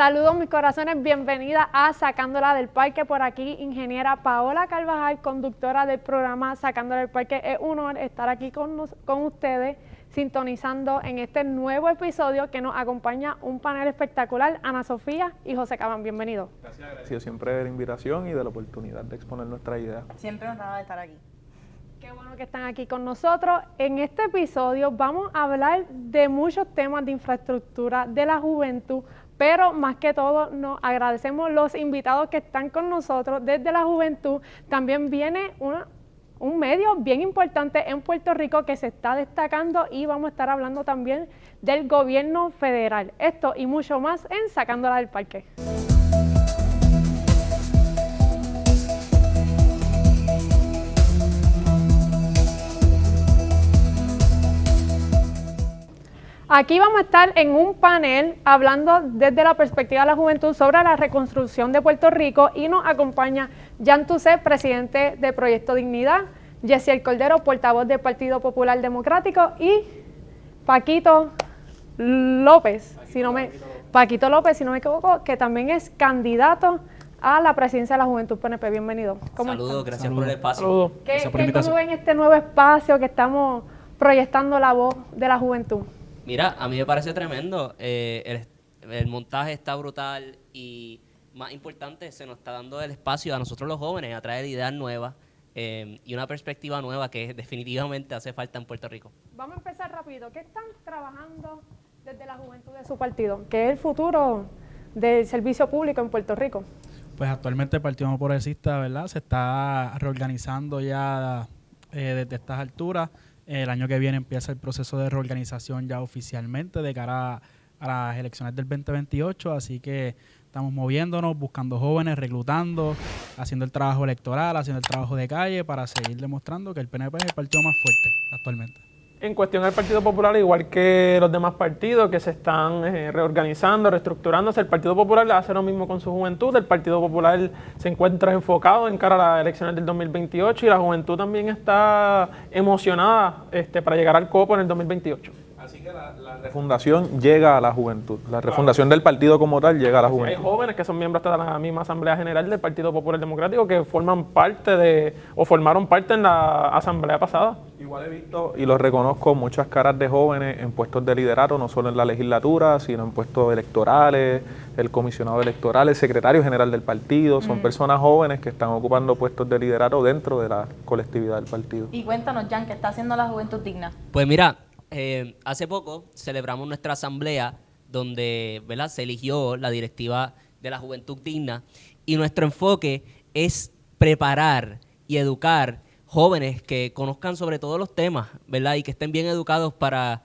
Saludos mis corazones, bienvenida a Sacándola del Parque. Por aquí, ingeniera Paola Carvajal, conductora del programa Sacándola del Parque. Es un honor estar aquí con ustedes, sintonizando en este nuevo episodio que nos acompaña un panel espectacular, Ana Sofía y José Cabán. Bienvenidos. Gracias, agradecido siempre de la invitación y de la oportunidad de exponer nuestra idea. Siempre honrado de estar aquí. Qué bueno que están aquí con nosotros. En este episodio vamos a hablar de muchos temas de infraestructura de la juventud, pero más que todo nos agradecemos los invitados que están con nosotros desde la juventud. También viene un medio bien importante en Puerto Rico que se está destacando y vamos a estar hablando también del gobierno federal. Esto y mucho más en Sacándola del Parque. Aquí vamos a estar en un panel hablando desde la perspectiva de la juventud sobre la reconstrucción de Puerto Rico y nos acompaña Jan Tusset, presidente de Proyecto Dignidad, Yesiel Cordero, portavoz del Partido Popular Democrático y Paquito López, si no me equivoco, que también es candidato a la presidencia de la Juventud PNP. Bienvenido. Saludos, gracias por el espacio. Saludos. ¿Cómo ven este nuevo espacio que estamos proyectando la voz de la juventud? Mira, a mí me parece tremendo. El montaje está brutal y, más importante, se nos está dando el espacio a nosotros los jóvenes a traer ideas nuevas y una perspectiva nueva que definitivamente hace falta en Puerto Rico. Vamos a empezar rápido. ¿Qué están trabajando desde la juventud de su partido? ¿Qué es el futuro del servicio público en Puerto Rico? Pues actualmente el Partido No Progresista, ¿verdad?, se está reorganizando ya desde estas alturas. El año que viene empieza el proceso de reorganización ya oficialmente de cara a las elecciones del 2028, así que estamos moviéndonos, buscando jóvenes, reclutando, haciendo el trabajo electoral, haciendo el trabajo de calle para seguir demostrando que el PNP es el partido más fuerte actualmente. En cuestión del Partido Popular, igual que los demás partidos que se están reorganizando, reestructurándose, el Partido Popular hace lo mismo con su juventud. El Partido Popular se encuentra enfocado en cara a las elecciones del 2028 y la juventud también está emocionada para llegar al copo en el 2028. Así que la refundación llega a la juventud. La refundación del partido como tal llega a la juventud. Hay jóvenes que son miembros de la misma Asamblea General del Partido Popular Democrático que formaron parte en la asamblea pasada. Igual he visto y lo reconozco muchas caras de jóvenes en puestos de liderato, no solo en la legislatura, sino en puestos electorales, el comisionado electoral, el secretario general del partido. Son personas jóvenes que están ocupando puestos de liderato dentro de la colectividad del partido. Y cuéntanos, Jan, ¿qué está haciendo la Juventud Digna? Pues mira, hace poco celebramos nuestra asamblea donde, ¿verdad?, se eligió la directiva de la Juventud Digna y nuestro enfoque es preparar y educar jóvenes que conozcan sobre todos los temas, ¿verdad?, y que estén bien educados para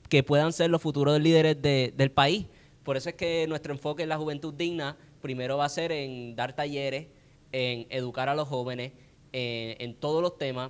que puedan ser los futuros líderes del país. Por eso es que nuestro enfoque en la Juventud Digna primero va a ser en dar talleres, en educar a los jóvenes en todos los temas,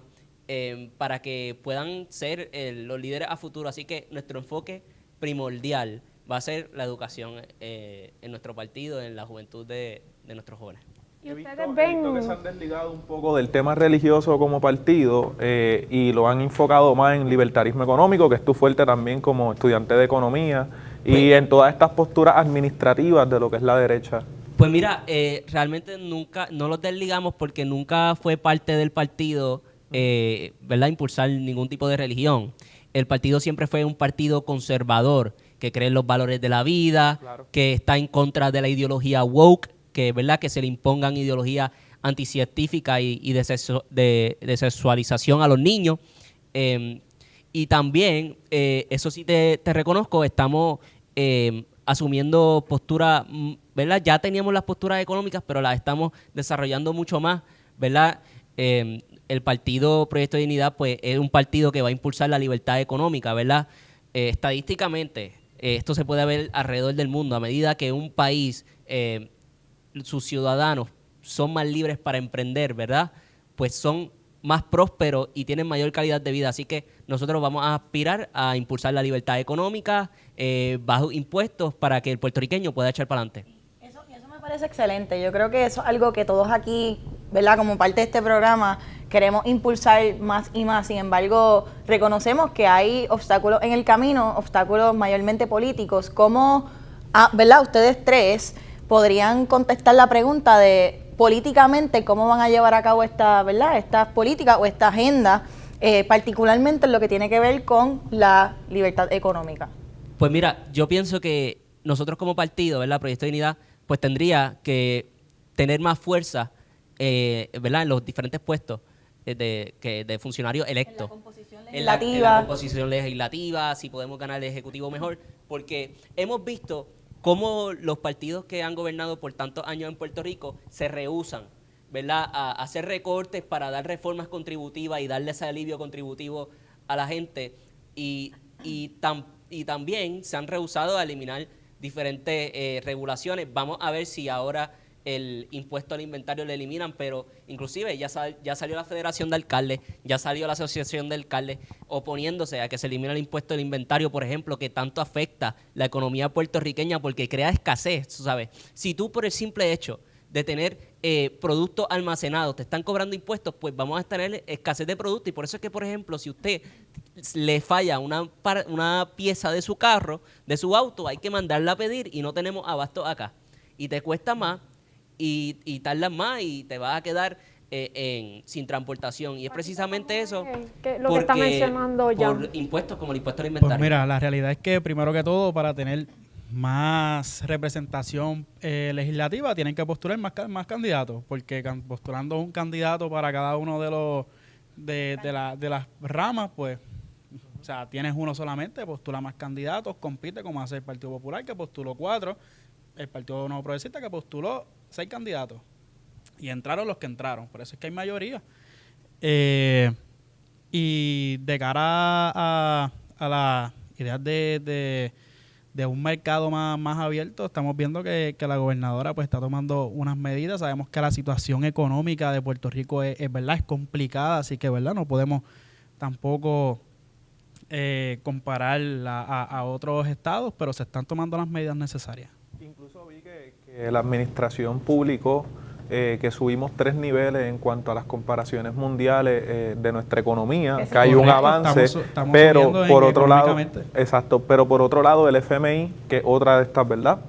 para que puedan ser los líderes a futuro. Así que nuestro enfoque primordial va a ser la educación en nuestro partido, en la juventud de nuestros jóvenes. ¿Y ustedes He ven? visto que se han desligado un poco del tema religioso como partido y lo han enfocado más en libertarismo económico, que es tu fuerte también como estudiante de economía, y en todas estas posturas administrativas de lo que es la derecha. Pues mira, realmente no los desligamos porque nunca fue parte del partido, ¿verdad?, impulsar ningún tipo de religión. El partido siempre fue un partido conservador, que cree en los valores de la vida, claro, que está en contra de la ideología woke, ¿verdad?, que se le impongan ideologías anticientíficas y de sexualización a los niños. Y también, eso sí te reconozco, estamos asumiendo posturas, ¿verdad? Ya teníamos las posturas económicas, pero las estamos desarrollando mucho más, ¿verdad? El partido Proyecto de Dignidad, pues, es un partido que va a impulsar la libertad económica, ¿verdad? Estadísticamente, esto se puede ver alrededor del mundo. A medida que un país, sus ciudadanos son más libres para emprender, ¿verdad?, pues son más prósperos y tienen mayor calidad de vida. Así que nosotros vamos a aspirar a impulsar la libertad económica, bajos impuestos para que el puertorriqueño pueda echar para adelante. Eso me parece excelente. Yo creo que eso es algo que todos aquí, ¿verdad?, como parte de este programa, queremos impulsar más y más. Sin embargo, reconocemos que hay obstáculos en el camino, obstáculos mayormente políticos. ¿Cómo ¿verdad? Ustedes tres podrían contestar la pregunta de políticamente cómo van a llevar a cabo estas políticas o esta agenda, particularmente en lo que tiene que ver con la libertad económica. Pues mira, yo pienso que nosotros como partido, ¿verdad? Proyecto de Dignidad, pues tendría que tener más fuerza, ¿verdad? En los diferentes puestos de funcionarios electos. En la composición legislativa, si podemos ganar el Ejecutivo mejor, porque hemos visto cómo los partidos que han gobernado por tantos años en Puerto Rico se rehúsan, ¿verdad?, a hacer recortes para dar reformas contributivas y darle ese alivio contributivo a la gente, y también se han rehusado a eliminar diferentes regulaciones. Vamos a ver si ahora el impuesto al inventario lo eliminan, pero inclusive ya salió la Federación de Alcaldes, ya salió la Asociación de Alcaldes oponiéndose a que se elimine el impuesto al inventario, por ejemplo, que tanto afecta la economía puertorriqueña porque crea escasez, tú sabes. Si tú por el simple hecho de tener productos almacenados te están cobrando impuestos, pues vamos a tener escasez de productos, y por eso es que, por ejemplo, si usted le falla una pieza de su carro, de su auto, hay que mandarla a pedir y no tenemos abasto acá. Y te cuesta más, y tardas más, y te vas a quedar sin transportación. Y es precisamente eso, lo que está mencionando Jan. Por impuestos como el impuesto al inventario. Pues mira, la realidad es que primero que todo, para tener más representación legislativa, tienen que postular más candidatos, porque postulando un candidato para cada uno de las ramas, pues, o sea, tienes uno solamente, postula más candidatos, compite como hace el Partido Popular, que postuló 4, el Partido Nuevo Progresista, que postuló 6 candidatos, y entraron los que entraron, por eso es que hay mayoría. Y de cara a las ideas de un mercado más abierto, estamos viendo que la gobernadora pues está tomando unas medidas. Sabemos que la situación económica de Puerto Rico es verdad, es complicada, así que verdad no podemos tampoco compararla a otros estados, pero se están tomando las medidas necesarias. Incluso vi que la administración publicó que subimos 3 niveles en cuanto a las comparaciones mundiales de nuestra economía, que hay un avance, estamos pero por otro lado, pero por otro lado el FMI, que es otra de estas, ¿verdad?,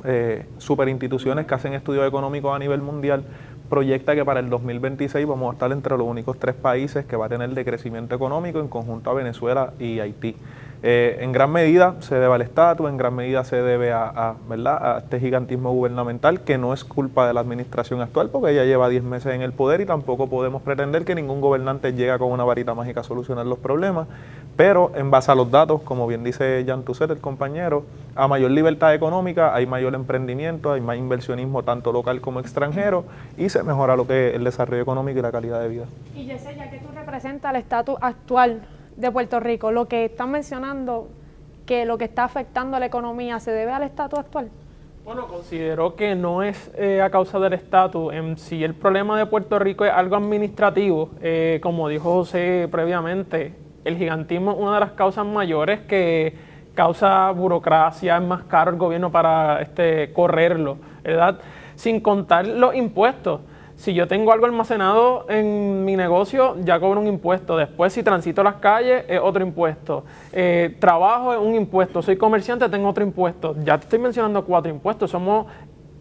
super instituciones que hacen estudios económicos a nivel mundial, proyecta que para el 2026 vamos a estar entre los únicos 3 países que va a tener decrecimiento económico en conjunto a Venezuela y Haití. En gran medida se debe al estatus, en gran medida se debe ¿verdad?, a este gigantismo gubernamental, que no es culpa de la administración actual, porque ella lleva 10 meses en el poder, y tampoco podemos pretender que ningún gobernante llega con una varita mágica a solucionar los problemas. Pero en base a los datos, como bien dice Jan Tusset, el compañero, a mayor libertad económica hay mayor emprendimiento, hay más inversionismo tanto local como extranjero, y se mejora lo que es el desarrollo económico y la calidad de vida. Y Yesenia, ¿qué tú representas el estatus actual de Puerto Rico? Lo que están mencionando, que lo que está afectando a la economía, ¿se debe al estatus actual? Bueno, considero que no es a causa del estatus. En sí, el problema de Puerto Rico es algo administrativo. Como dijo José previamente, el gigantismo es una de las causas mayores que causa burocracia, es más caro el gobierno para correrlo, ¿verdad? Sin contar los impuestos. Si yo tengo algo almacenado en mi negocio, ya cobro un impuesto. Después, si transito las calles, es otro impuesto. Trabajo es un impuesto. Soy comerciante, tengo otro impuesto. Ya te estoy mencionando 4 impuestos. Somos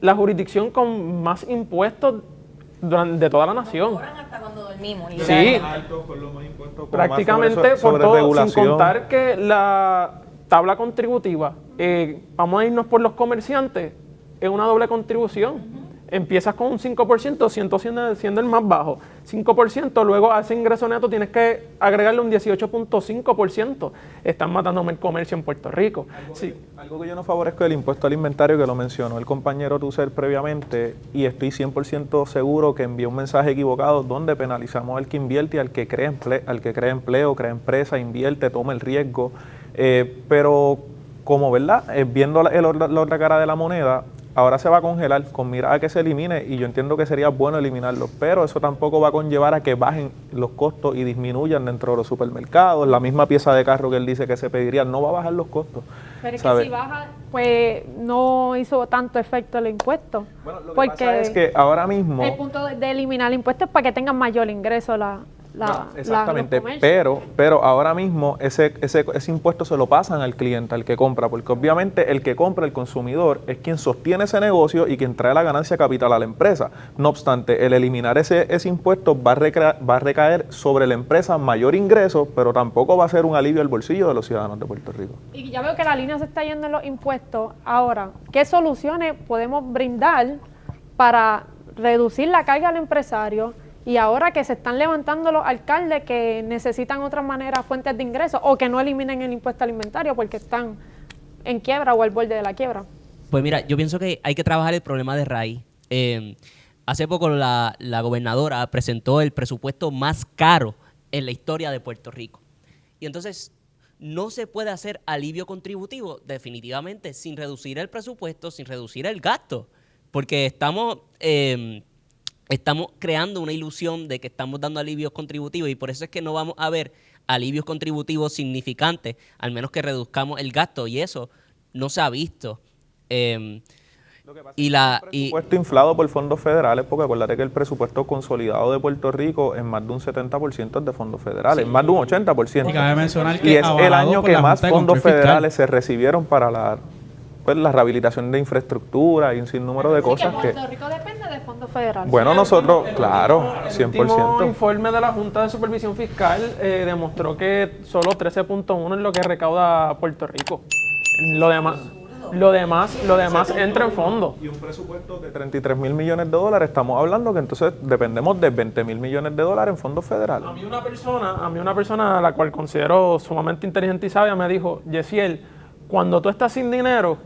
la jurisdicción con más impuestos de toda la nación. Cobran hasta cuando dormimos. Sí, prácticamente por todo, sin contar que la tabla contributiva, vamos a irnos por los comerciantes, es una doble contribución. Empiezas con un 5%, siendo el más bajo. 5%, luego a ese ingreso neto tienes que agregarle un 18.5%. Están matando el comercio en Puerto Rico. Algo que yo no favorezco del impuesto al inventario, que lo mencionó el compañero Tusser previamente, y estoy 100% seguro que envió un mensaje equivocado donde penalizamos al que invierte y al que crea empleo, crea empresa, invierte, toma el riesgo. Pero como, ¿verdad?, viendo la otra cara de la moneda, ahora se va a congelar con mira a que se elimine, y yo entiendo que sería bueno eliminarlo, pero eso tampoco va a conllevar a que bajen los costos y disminuyan dentro de los supermercados. La misma pieza de carro que él dice que se pediría no va a bajar los costos. Pero es que si baja, pues no hizo tanto efecto el impuesto. Bueno, lo que pasa es que ahora mismo... El punto de eliminar el impuesto es para que tengan mayor ingreso exactamente, los comercios. pero ahora mismo ese impuesto se lo pasan al cliente, al que compra, porque obviamente el que compra, el consumidor, es quien sostiene ese negocio y quien trae la ganancia capital a la empresa. No obstante, el eliminar ese impuesto va a recaer sobre la empresa mayor ingreso, pero tampoco va a ser un alivio al bolsillo de los ciudadanos de Puerto Rico. Y ya veo que la línea se está yendo en los impuestos. Ahora, ¿qué soluciones podemos brindar para reducir la carga al empresario? Y ahora que se están levantando los alcaldes que necesitan otras maneras, fuentes de ingresos, o que no eliminen el impuesto alimentario porque están en quiebra o al borde de la quiebra. Pues mira, yo pienso que hay que trabajar el problema de raíz. Hace poco la gobernadora presentó el presupuesto más caro en la historia de Puerto Rico. Y entonces no se puede hacer alivio contributivo definitivamente sin reducir el presupuesto, sin reducir el gasto, porque estamos creando una ilusión de que estamos dando alivios contributivos y por eso es que no vamos a ver alivios contributivos significantes, al menos que reduzcamos el gasto, y eso no se ha visto. Lo que pasa es que el presupuesto inflado por fondos federales, porque acuérdate que el presupuesto consolidado de Puerto Rico es más de un 70% de fondos federales, más de un 80%. Y cabe mencionar que y es el año por que la más Junta de fondos Control Fiscal federales se recibieron para la rehabilitación de infraestructura y un sinnúmero de cosas que... Puerto Rico depende de fondos federales. Bueno, nosotros, claro, El último 100%. informe de la Junta de Supervisión Fiscal demostró que solo 13.1 es lo que recauda Puerto Rico. Lo demás entra en fondo. Y un presupuesto de 33 mil millones de dólares, estamos hablando que entonces dependemos de 20 mil millones de dólares en fondos federales. A mí una persona a la cual considero sumamente inteligente y sabia me dijo, Yesiel, cuando tú estás sin dinero,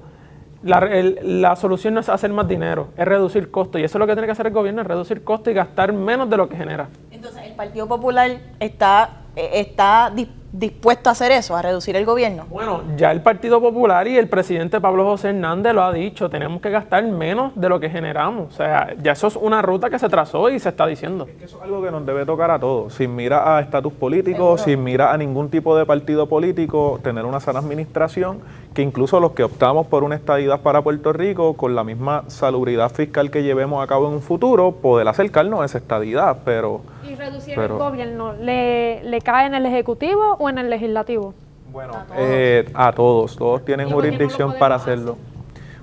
la solución no es hacer más dinero, es reducir costos. Y eso es lo que tiene que hacer el gobierno, es reducir costos y gastar menos de lo que genera. Entonces, ¿el Partido Popular está dispuesto a hacer eso, a reducir el gobierno? Bueno, ya el Partido Popular y el presidente Pablo José Hernández lo ha dicho, tenemos que gastar menos de lo que generamos. O sea, ya eso es una ruta que se trazó y se está diciendo. Es que eso es algo que nos debe tocar a todos, sin mira a estatus político, sin mira a ningún tipo de partido político, tener una sana administración, que incluso los que optamos por una estadidad para Puerto Rico, con la misma salubridad fiscal que llevemos a cabo en un futuro, poder acercarnos a esa estadidad, pero... ¿Y reducir el gobierno le cae en el Ejecutivo o en el Legislativo? Bueno, a todos tienen jurisdicción para hacerlo.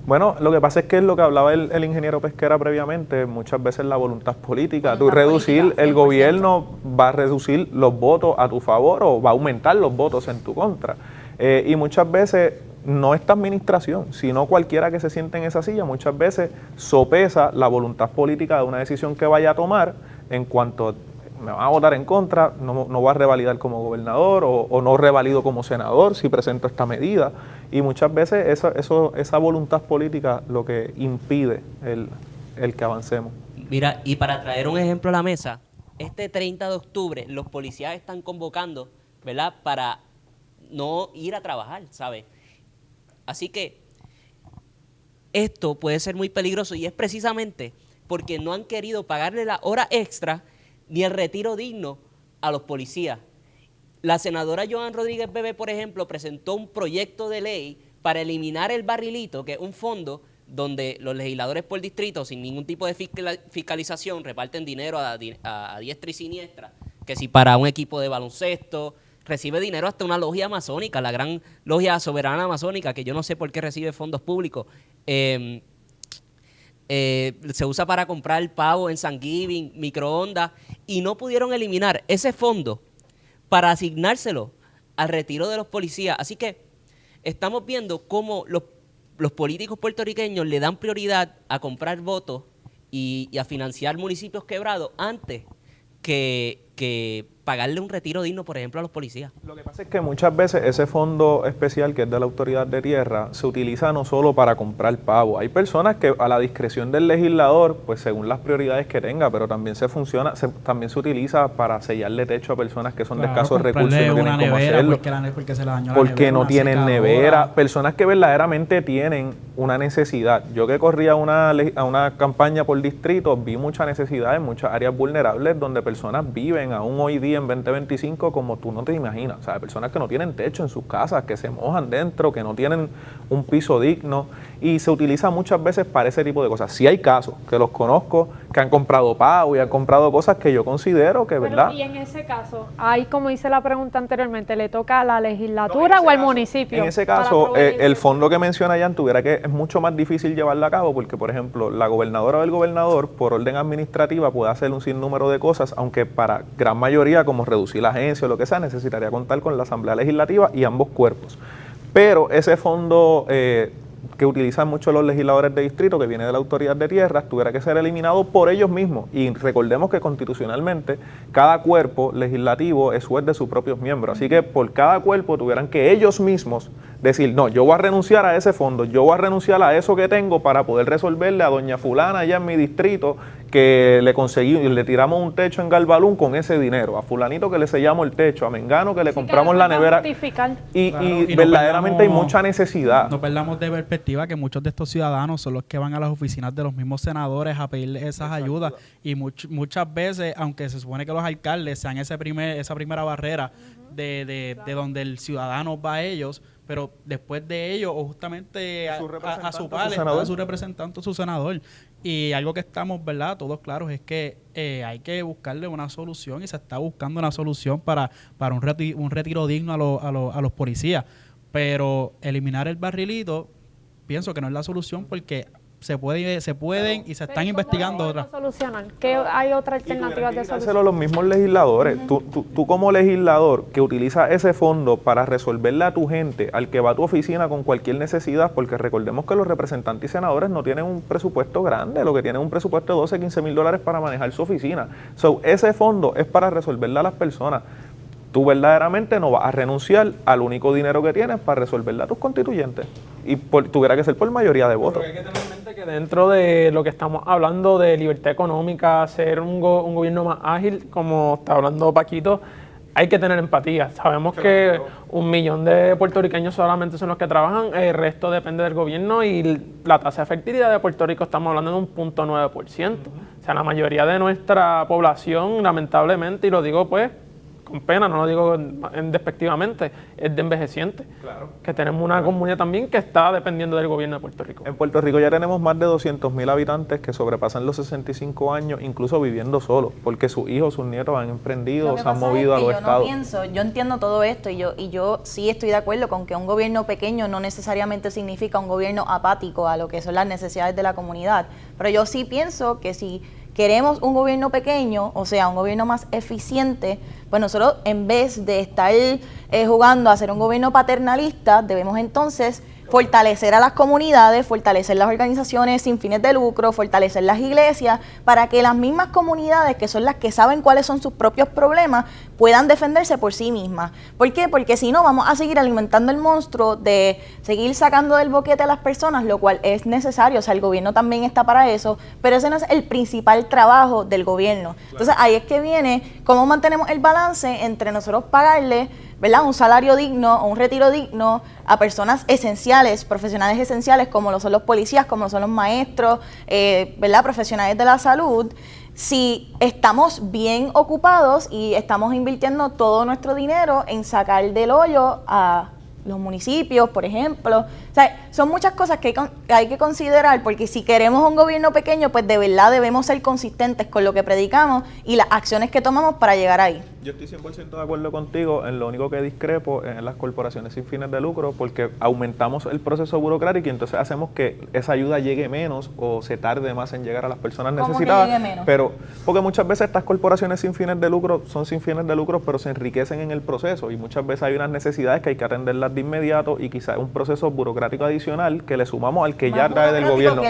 Bueno, lo que pasa es que es lo que hablaba el ingeniero Pesquera previamente, muchas veces la voluntad política. Tú reducir, el gobierno va a reducir los votos a tu favor o va a aumentar los votos en tu contra. Y muchas veces no esta administración, sino cualquiera que se siente en esa silla, muchas veces sopesa la voluntad política de una decisión que vaya a tomar en cuanto me van a votar en contra, no voy a revalidar como gobernador o no revalido como senador si presento esta medida. Y muchas veces esa voluntad política lo que impide el que avancemos. Mira, y para traer un ejemplo a la mesa, este 30 de octubre los policías están convocando, ¿verdad?, para no ir a trabajar, ¿sabes? Así que esto puede ser muy peligroso y es precisamente porque no han querido pagarle la hora extra ni el retiro digno a los policías. La senadora Joan Rodríguez Bebé, por ejemplo, presentó un proyecto de ley para eliminar el barrilito, que es un fondo donde los legisladores por distrito, sin ningún tipo de fiscalización, reparten dinero a diestra y siniestra, que si para un equipo de baloncesto, recibe dinero hasta una logia masónica, la gran logia soberana masónica, que yo no sé por qué recibe fondos públicos. Se usa para comprar pavo en Thanksgiving, microondas, y no pudieron eliminar ese fondo para asignárselo al retiro de los policías. Así que estamos viendo cómo los políticos puertorriqueños le dan prioridad a comprar votos y a financiar municipios quebrados antes que pagarle un retiro digno, por ejemplo, a los policías. Lo que pasa es que muchas veces ese fondo especial que es de la Autoridad de Tierra se utiliza no solo para comprar pavo. Hay personas que a la discreción del legislador, pues según las prioridades que tenga, pero también también se utiliza para sellarle techo a personas que son de escasos recursos y no tienen cómo hacerlo. Porque no tienen nevera. Personas que verdaderamente tienen una necesidad. Yo que corría a una campaña por distrito, vi mucha necesidad en muchas áreas vulnerables donde personas viven aún hoy día en 2025 como tú no te imaginas. O sea, personas que no tienen techo en sus casas, que se mojan dentro, que no tienen un piso digno, y se utiliza muchas veces para ese tipo de cosas. Sí hay casos, que los conozco, que han comprado pago y han comprado cosas que yo considero que, ¿verdad? Y en ese caso, ahí como hice la pregunta anteriormente, ¿le toca a la legislatura o al municipio? En ese caso, el fondo que menciona Jan tuviera que, es mucho más difícil llevarlo a cabo porque, por ejemplo, la gobernadora o el gobernador, por orden administrativa, puede hacer un sinnúmero de cosas, aunque para gran mayoría, como reducir la agencia o lo que sea, necesitaría contar con la Asamblea Legislativa y ambos cuerpos. Pero ese fondo que utilizan mucho los legisladores de distrito, que viene de la autoridad de tierras, tuviera que ser eliminado por ellos mismos. Y recordemos que constitucionalmente cada cuerpo legislativo es juez de sus propios miembros. Así que por cada cuerpo tuvieran que ellos mismos decir, no, yo voy a renunciar a ese fondo, yo voy a renunciar a eso que tengo para poder resolverle a doña fulana allá en mi distrito que le conseguí, le tiramos un techo en Galbalún con ese dinero, a fulanito que le sellamos el techo, a Mengano que le compramos la nevera. Y verdaderamente hay mucha necesidad. No perdamos de perspectiva que muchos de estos ciudadanos son los que van a las oficinas de los mismos senadores a pedirles esas ayudas, y muchas veces, aunque se supone que los alcaldes sean esa primera barrera de donde el ciudadano va a ellos, pero después de ellos, o justamente a su padre, a su representante, su senador. Y algo que estamos, ¿verdad?, todos claros es que hay que buscarle una solución, y se está buscando una solución para un retiro digno a los policías. Pero eliminar el barrilito, pienso que no es la solución, porque se pueden y se están investigando otras. Solucionar? ¿Qué hay otras alternativas de solución? Los mismos legisladores. Tú como legislador que utiliza ese fondo para resolverle a tu gente, al que va a tu oficina con cualquier necesidad, porque recordemos que los representantes y senadores no tienen un presupuesto grande, lo que tienen es un presupuesto de 12, 15 mil dólares para manejar su oficina. Ese fondo es para resolverle a las personas. Tú verdaderamente no vas a renunciar al único dinero que tienes para resolverle a tus constituyentes. Y tuviera que ser por mayoría de votos. Pero hay que tener en mente que dentro de lo que estamos hablando de libertad económica, ser un gobierno más ágil, como está hablando Paquito, hay que tener empatía. Sabemos que 1 millón de puertorriqueños solamente son los que trabajan, el resto depende del gobierno, y la tasa de fertilidad de Puerto Rico estamos hablando de un 0.9%. O sea, la mayoría de nuestra población, lamentablemente, y lo digo pues con pena, no lo digo despectivamente, es de envejeciente. Claro. Que tenemos una comunidad también que está dependiendo del gobierno de Puerto Rico. En Puerto Rico ya tenemos más de 200,000 habitantes que sobrepasan los 65 años, incluso viviendo solos, porque sus hijos, sus nietos han emprendido, se han movido a los estados. Yo entiendo todo esto, y yo sí estoy de acuerdo con que un gobierno pequeño no necesariamente significa un gobierno apático a lo que son las necesidades de la comunidad, pero yo sí pienso que si queremos un gobierno pequeño, o sea, un gobierno más eficiente, pues nosotros, en vez de estar jugando a ser un gobierno paternalista, debemos entonces fortalecer a las comunidades, fortalecer las organizaciones sin fines de lucro, fortalecer las iglesias, para que las mismas comunidades, que son las que saben cuáles son sus propios problemas, puedan defenderse por sí mismas. ¿Por qué? Porque si no, vamos a seguir alimentando el monstruo de seguir sacando del boquete a las personas, lo cual es necesario. O sea, el gobierno también está para eso, pero ese no es el principal trabajo del gobierno. Entonces, ahí es que viene cómo mantenemos el balance entre nosotros pagarle, ¿verdad?, un salario digno o un retiro digno a personas esenciales, profesionales esenciales, como lo son los policías, como lo son los maestros, ¿verdad?, profesionales de la salud, si estamos bien ocupados y estamos invirtiendo todo nuestro dinero en sacar del hoyo a los municipios, por ejemplo. O sea, son muchas cosas que hay que considerar, porque si queremos un gobierno pequeño, pues de verdad debemos ser consistentes con lo que predicamos y las acciones que tomamos para llegar ahí. Yo estoy 100% de acuerdo contigo. En lo único que discrepo es en las corporaciones sin fines de lucro, porque aumentamos el proceso burocrático y entonces hacemos que esa ayuda llegue menos o se tarde más en llegar a las personas necesitadas. ¿Cómo que llegue menos? Pero porque muchas veces estas corporaciones sin fines de lucro son sin fines de lucro, pero se enriquecen en el proceso, y muchas veces hay unas necesidades que hay que atenderlas de inmediato, y quizás un proceso burocrático adicional que le sumamos al que ya trae del gobierno.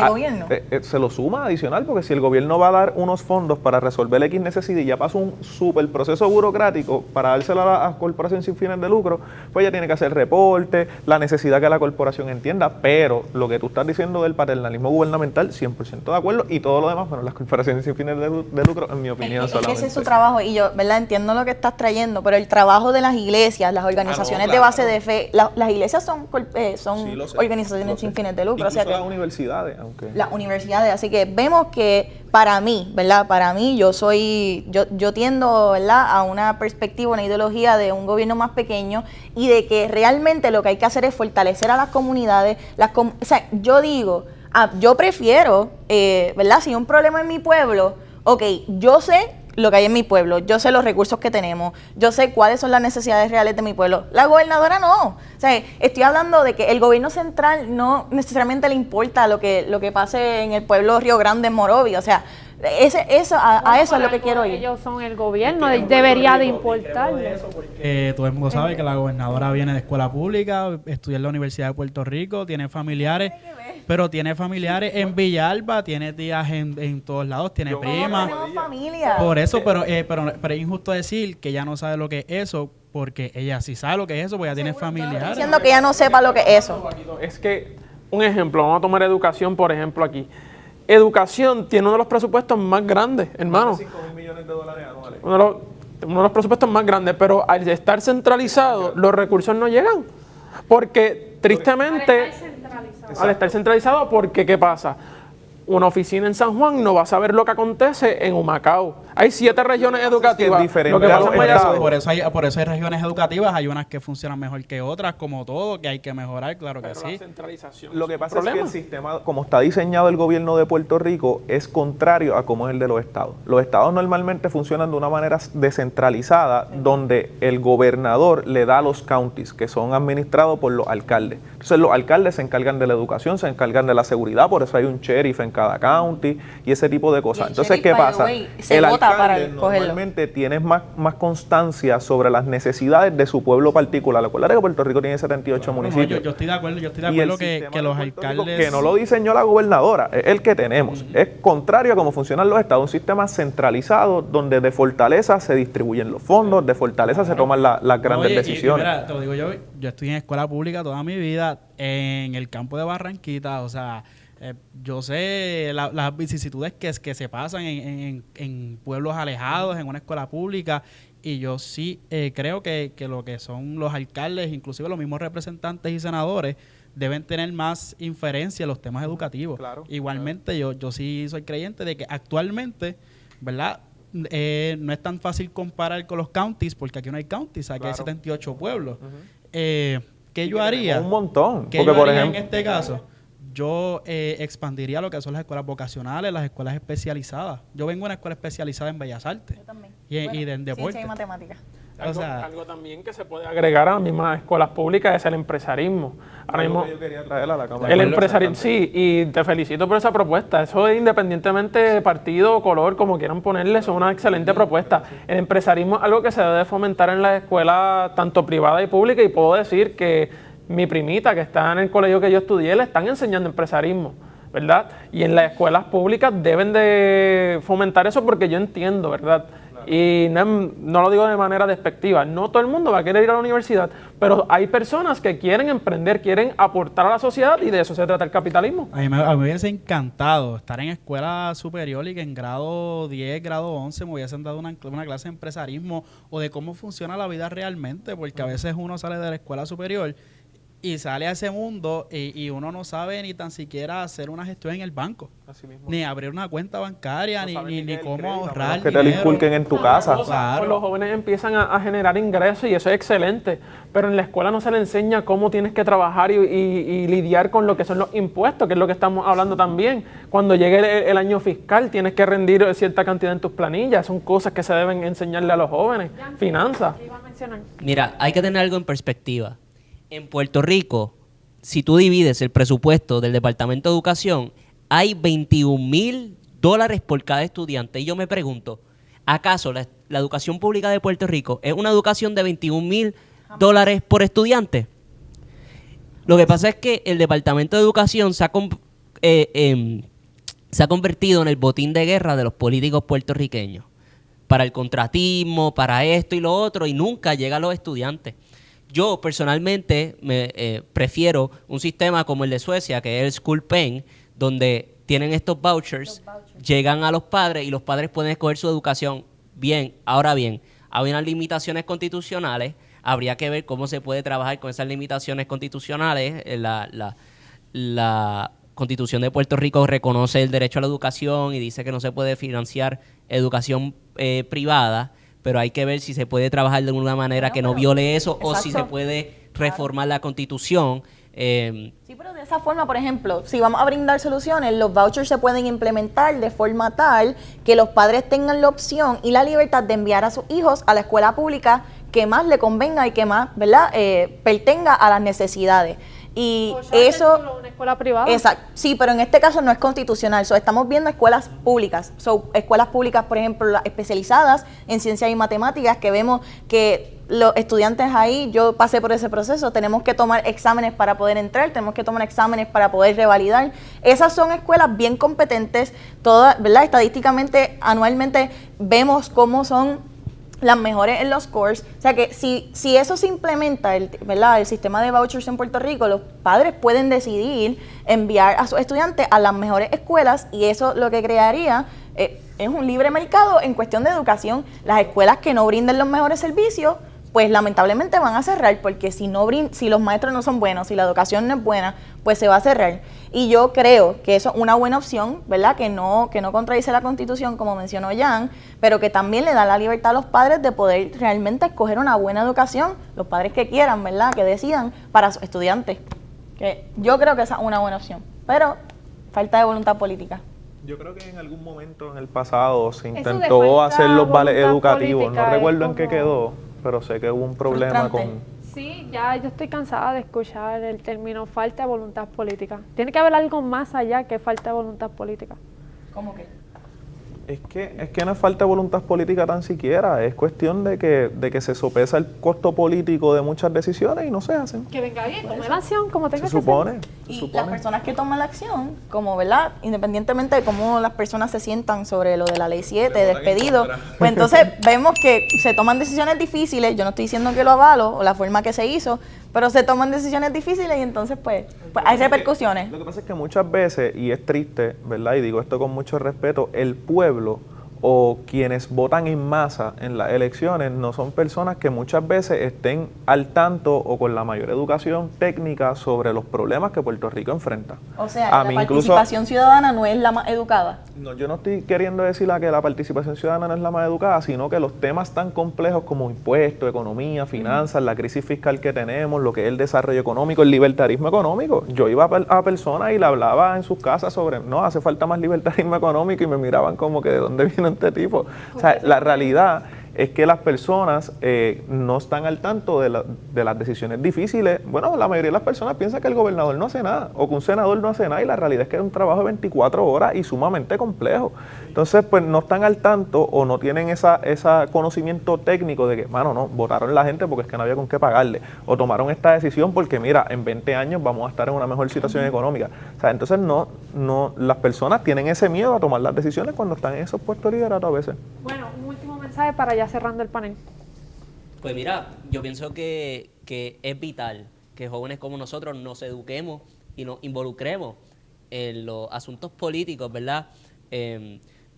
Gobierno. Se lo suma adicional, porque si el gobierno va a dar unos fondos para resolver X necesidad y ya pasó un súper proceso burocrático para dárselo a la corporación sin fines de lucro, pues ya tiene que hacer reporte, la necesidad que la corporación entienda. Pero lo que tú estás diciendo del paternalismo gubernamental, 100% de acuerdo, y todo lo demás, bueno, las corporaciones sin fines de lucro, en mi opinión, solamente. Ese es su trabajo, y yo, ¿verdad?, entiendo lo que estás trayendo, pero el trabajo de las iglesias, las organizaciones de base de fe, las iglesias son organizaciones sin fines de lucro. Incluso O sea que las universidades, aunque... las universidades, así que vemos que para mí, ¿verdad? Para mí yo tiendo, ¿verdad? A una perspectiva, una ideología de un gobierno más pequeño y de que realmente lo que hay que hacer es fortalecer a las comunidades. O sea, yo digo, yo prefiero, ¿verdad? Si hay un problema en mi pueblo, ok, yo sé lo que hay en mi pueblo, yo sé los recursos que tenemos, yo sé cuáles son las necesidades reales de mi pueblo. La gobernadora no. O sea, estoy hablando de que el gobierno central no necesariamente le importa lo que pase en el pueblo Río Grande, en Morovi. O sea, eso es lo que quiero ir. Ellos son el gobierno, debería de importarle. Todo el mundo sabe que la gobernadora viene de escuela pública, estudia en la Universidad de Puerto Rico, tiene familiares, pero tiene familiares en Villalba, tiene tías en todos lados, tiene primas. Tenemos familia. Por eso, pero es injusto decir que ella no sabe lo que es eso, porque ella sí sabe lo que es eso, porque ella tiene familiares. Diciendo que ella no sepa lo que es eso. Es que, un ejemplo, vamos a tomar educación, por ejemplo, aquí. Educación tiene uno de los presupuestos más grandes, hermano. $5,000 millones anuales. Uno de los presupuestos más grandes, pero al estar centralizado, los recursos no llegan. Porque, tristemente, al estar centralizado, porque ¿qué pasa? Una oficina en San Juan no va a saber lo que acontece en Humacao. Hay 7 regiones educativas. Lo que pasa en Mayagüez. Por eso hay regiones educativas, hay unas que funcionan mejor que otras, como todo, que hay que mejorar, claro que sí. Lo que pasa es que el sistema, como está diseñado el gobierno de Puerto Rico, es contrario a como es el de los estados. Los estados normalmente funcionan de una manera descentralizada, donde el gobernador le da a los counties, que son administrados por los alcaldes. Entonces los alcaldes se encargan de la educación, se encargan de la seguridad, por eso hay un sheriff en cada county y ese tipo de cosas. Entonces, ¿qué pasa? El alcalde normalmente tiene más constancia sobre las necesidades de su pueblo particular. Recuerda que Puerto Rico tiene 78 municipios. Yo estoy de acuerdo, que los alcaldes... Que no lo diseñó la gobernadora, es el que tenemos. Es contrario a cómo funcionan los estados, un sistema centralizado donde de fortaleza se distribuyen los fondos, de fortaleza se toman las grandes decisiones. Mira, te lo digo yo estoy en escuela pública toda mi vida, en el campo de Barranquita, o sea... yo sé las vicisitudes que se pasan en pueblos alejados, en una escuela pública, y yo sí creo que lo que son los alcaldes, inclusive los mismos representantes y senadores, deben tener más inferencia en los temas educativos. Claro, igualmente, claro. Yo sí soy creyente de que actualmente, ¿verdad?, no es tan fácil comparar con los counties, porque aquí no hay counties, aquí hay 78 pueblos. ¿Qué yo haría? Un montón. ¿Qué yo haría en este caso? Yo expandiría lo que son las escuelas vocacionales, las escuelas especializadas. Yo vengo de una escuela especializada en Bellas Artes. Yo también. Y de deporte. Ciencia y matemáticas. Algo también que se puede agregar a las mismas escuelas públicas es el empresarismo. Ahora mismo, yo quería traer a la Cámara. el empresarismo, sí, y te felicito por esa propuesta. Eso es independientemente de partido o color, como quieran ponerle, eso es una excelente propuesta. El empresarismo es algo que se debe fomentar en las escuelas tanto privada y pública, y puedo decir que mi primita, que está en el colegio que yo estudié, le están enseñando empresarismo, ¿verdad? Y en las escuelas públicas deben de fomentar eso, porque yo entiendo, ¿verdad? Y no lo digo de manera despectiva, no todo el mundo va a querer ir a la universidad, pero hay personas que quieren emprender, quieren aportar a la sociedad, y de eso se trata el capitalismo. A mí me hubiese encantado estar en escuela superior y que en grado 10, grado 11 me hubiesen dado una clase de empresarismo o de cómo funciona la vida realmente, porque a veces uno sale de la escuela superior y sale a ese mundo y uno no sabe ni tan siquiera hacer una gestión en el banco, ni abrir una cuenta bancaria, ni cómo ahorrar que te lo inculquen en tu casa. Claro. Pues los jóvenes empiezan a generar ingresos, y eso es excelente, pero en la escuela no se le enseña cómo tienes que trabajar y lidiar con lo que son los impuestos, que es lo que estamos hablando también. Cuando llegue el año fiscal tienes que rendir cierta cantidad en tus planillas, son cosas que se deben enseñarle a los jóvenes. Finanzas. Mira, hay que tener algo en perspectiva. En Puerto Rico, si tú divides el presupuesto del Departamento de Educación, hay $21,000 por cada estudiante. Y yo me pregunto, ¿acaso la educación pública de Puerto Rico es una educación de $21,000 por estudiante? Lo que pasa es que el Departamento de Educación se ha convertido en el botín de guerra de los políticos puertorriqueños, para el contratismo, para esto y lo otro, y nunca llega a los estudiantes. Yo personalmente prefiero un sistema como el de Suecia, que es el School Pen, donde tienen estos vouchers, llegan a los padres y los padres pueden escoger su educación. Bien, ahora bien, hay unas limitaciones constitucionales, habría que ver cómo se puede trabajar con esas limitaciones constitucionales. La Constitución de Puerto Rico reconoce el derecho a la educación y dice que no se puede financiar educación privada, pero hay que ver si se puede trabajar de una manera que no viole eso, o si se puede reformar la Constitución. Sí, pero de esa forma, por ejemplo, si vamos a brindar soluciones, los vouchers se pueden implementar de forma tal que los padres tengan la opción y la libertad de enviar a sus hijos a la escuela pública que más le convenga y que más, ¿verdad?, pertenga a las necesidades. Y eso, una escuela privada. Exacto, sí, pero en este caso no es constitucional. Estamos viendo escuelas públicas, escuelas públicas, por ejemplo, las especializadas en ciencias y matemáticas, que vemos que los estudiantes ahí, yo pasé por ese proceso, tenemos que tomar exámenes para poder entrar, tenemos que tomar exámenes para poder revalidar. Esas son escuelas bien competentes, todas, ¿verdad? Estadísticamente, anualmente vemos cómo son las mejores en los scores. O sea que si eso se implementa, ¿verdad?, el sistema de vouchers en Puerto Rico, los padres pueden decidir enviar a sus estudiantes a las mejores escuelas, y eso lo que crearía es un libre mercado en cuestión de educación. Las escuelas que no brinden los mejores servicios, pues lamentablemente van a cerrar, porque si los maestros no son buenos, si la educación no es buena, pues se va a cerrar. Y yo creo que eso es una buena opción, ¿verdad?, que no contradice la Constitución, como mencionó Jan, pero que también le da la libertad a los padres de poder realmente escoger una buena educación, los padres que quieran, ¿verdad?, que decidan para sus estudiantes. Que yo creo que esa es una buena opción, pero falta de voluntad política. Yo creo que en algún momento en el pasado se intentó hacer los vales educativos, no recuerdo en qué quedó, pero sé que hubo un problema con... Sí, ya yo estoy cansada de escuchar el término falta de voluntad política. Tiene que haber algo más allá que falta de voluntad política. ¿Cómo que? Es que no es falta de voluntad política tan siquiera, es cuestión de que se sopesa el costo político de muchas decisiones y no se hacen. Que venga bien, tome la acción como tenga que ser. Y las personas que toman la acción, como, ¿verdad?, independientemente de cómo las personas se sientan sobre lo de la Ley 7, despedido, pues entonces vemos que se toman decisiones difíciles. Yo no estoy diciendo que lo avalo o la forma que se hizo, pero se toman decisiones difíciles y entonces pues hay repercusiones. Lo que pasa es que muchas veces, y es triste, ¿verdad?, y digo esto con mucho respeto, el pueblo o quienes votan en masa en las elecciones no son personas que muchas veces estén al tanto o con la mayor educación técnica sobre los problemas que Puerto Rico enfrenta. O sea, la participación ciudadana no es la más educada. No, yo no estoy queriendo decir que la participación ciudadana no es la más educada, sino que los temas tan complejos como impuestos, economía, finanzas, la crisis fiscal que tenemos, lo que es el desarrollo económico, el libertarismo económico. Yo iba a personas y le hablaba en sus casas sobre, no, hace falta más libertarismo económico, y me miraban como que, ¿de dónde viene este tipo? O sea, la realidad es que las personas no están al tanto de las decisiones difíciles. Bueno, la mayoría de las personas piensan que el gobernador no hace nada o que un senador no hace nada, y la realidad es que es un trabajo de 24 horas y sumamente complejo. Entonces, pues no están al tanto o no tienen ese conocimiento técnico de que, mano, no, votaron la gente porque es que no había con qué pagarle, o tomaron esta decisión porque, mira, en 20 años vamos a estar en una mejor situación económica. O sea, entonces las personas tienen ese miedo a tomar las decisiones cuando están en esos puestos de liderato a veces. Bueno, un último mensaje para ya cerrando el panel. Pues mira, yo pienso que es vital que jóvenes como nosotros nos eduquemos y nos involucremos en los asuntos políticos, ¿verdad?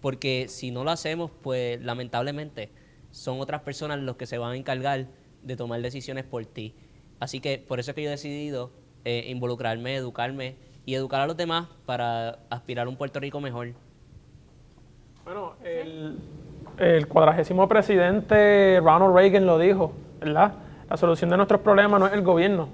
Porque si no lo hacemos, pues lamentablemente son otras personas los que se van a encargar de tomar decisiones por ti. Así que por eso es que yo he decidido involucrarme, educarme y educar a los demás para aspirar a un Puerto Rico mejor. Bueno, el 40º presidente Ronald Reagan lo dijo, ¿verdad? La solución de nuestros problemas no es el gobierno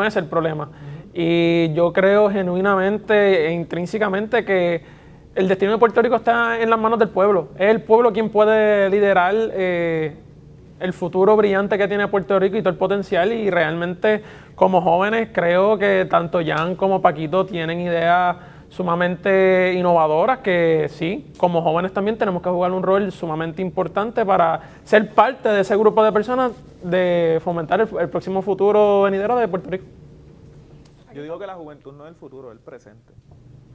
es el problema. Y yo creo genuinamente e intrínsecamente que el destino de Puerto Rico está en las manos del pueblo. Es el pueblo quien puede liderar el futuro brillante que tiene Puerto Rico y todo el potencial, y realmente como jóvenes creo que tanto Jan como Paquito tienen ideas sumamente innovadoras que sí, como jóvenes también tenemos que jugar un rol sumamente importante para ser parte de ese grupo de personas de fomentar el próximo futuro venidero de Puerto Rico. Yo digo que la juventud no es el futuro, es el presente.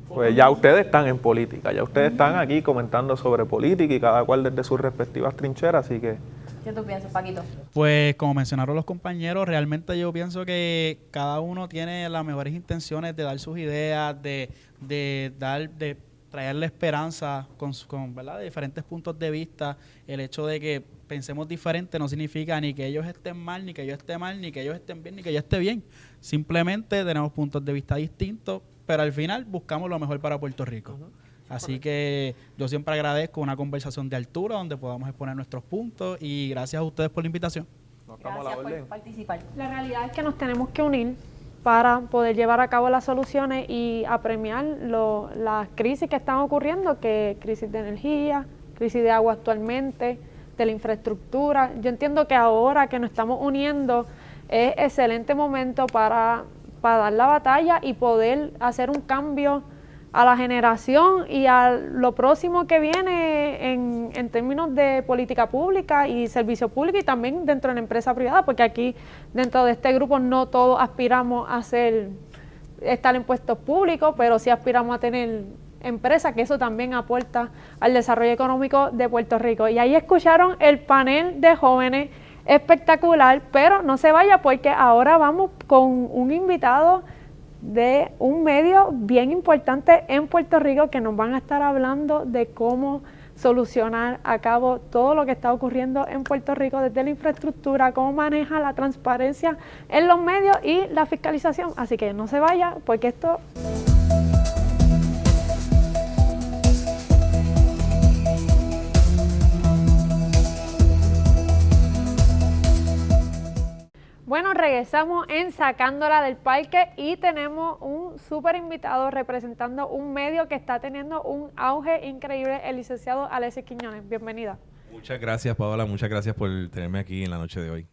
Pues ya ustedes están en política, ya ustedes están aquí comentando sobre política y cada cual desde sus respectivas trincheras, así que... ¿Qué tú piensas, Paquito? Pues como mencionaron los compañeros, realmente yo pienso que cada uno tiene las mejores intenciones de dar sus ideas, de traerle esperanza ¿verdad? De diferentes puntos de vista. El hecho de que pensemos diferente no significa ni que ellos estén mal, ni que yo esté mal, ni que ellos estén bien, ni que yo esté bien. Simplemente tenemos puntos de vista distintos, pero al final buscamos lo mejor para Puerto Rico. Así que yo siempre agradezco una conversación de altura donde podamos exponer nuestros puntos y gracias a ustedes por la invitación. Gracias por participar. La realidad es que nos tenemos que unir para poder llevar a cabo las soluciones y apremiar las crisis que están ocurriendo, que crisis de energía, crisis de agua actualmente, de la infraestructura. Yo entiendo que ahora que nos estamos uniendo es excelente momento para dar la batalla y poder hacer un cambio a la generación y a lo próximo que viene en términos de política pública y servicio público y también dentro de la empresa privada, porque aquí dentro de este grupo no todos aspiramos a estar en puestos públicos, pero sí aspiramos a tener empresas, que eso también aporta al desarrollo económico de Puerto Rico. Y ahí escucharon el panel de jóvenes espectacular, pero no se vaya porque ahora vamos con un invitado de un medio bien importante en Puerto Rico que nos van a estar hablando de cómo solucionar a cabo todo lo que está ocurriendo en Puerto Rico desde la infraestructura, cómo maneja la transparencia en los medios y la fiscalización. Así que no se vaya porque esto... Bueno, regresamos en Sacándola del Parque y tenemos un súper invitado representando un medio que está teniendo un auge increíble, el licenciado Alexis Quiñones. Bienvenida. Muchas gracias, Paola. Muchas gracias por tenerme aquí en la noche de hoy.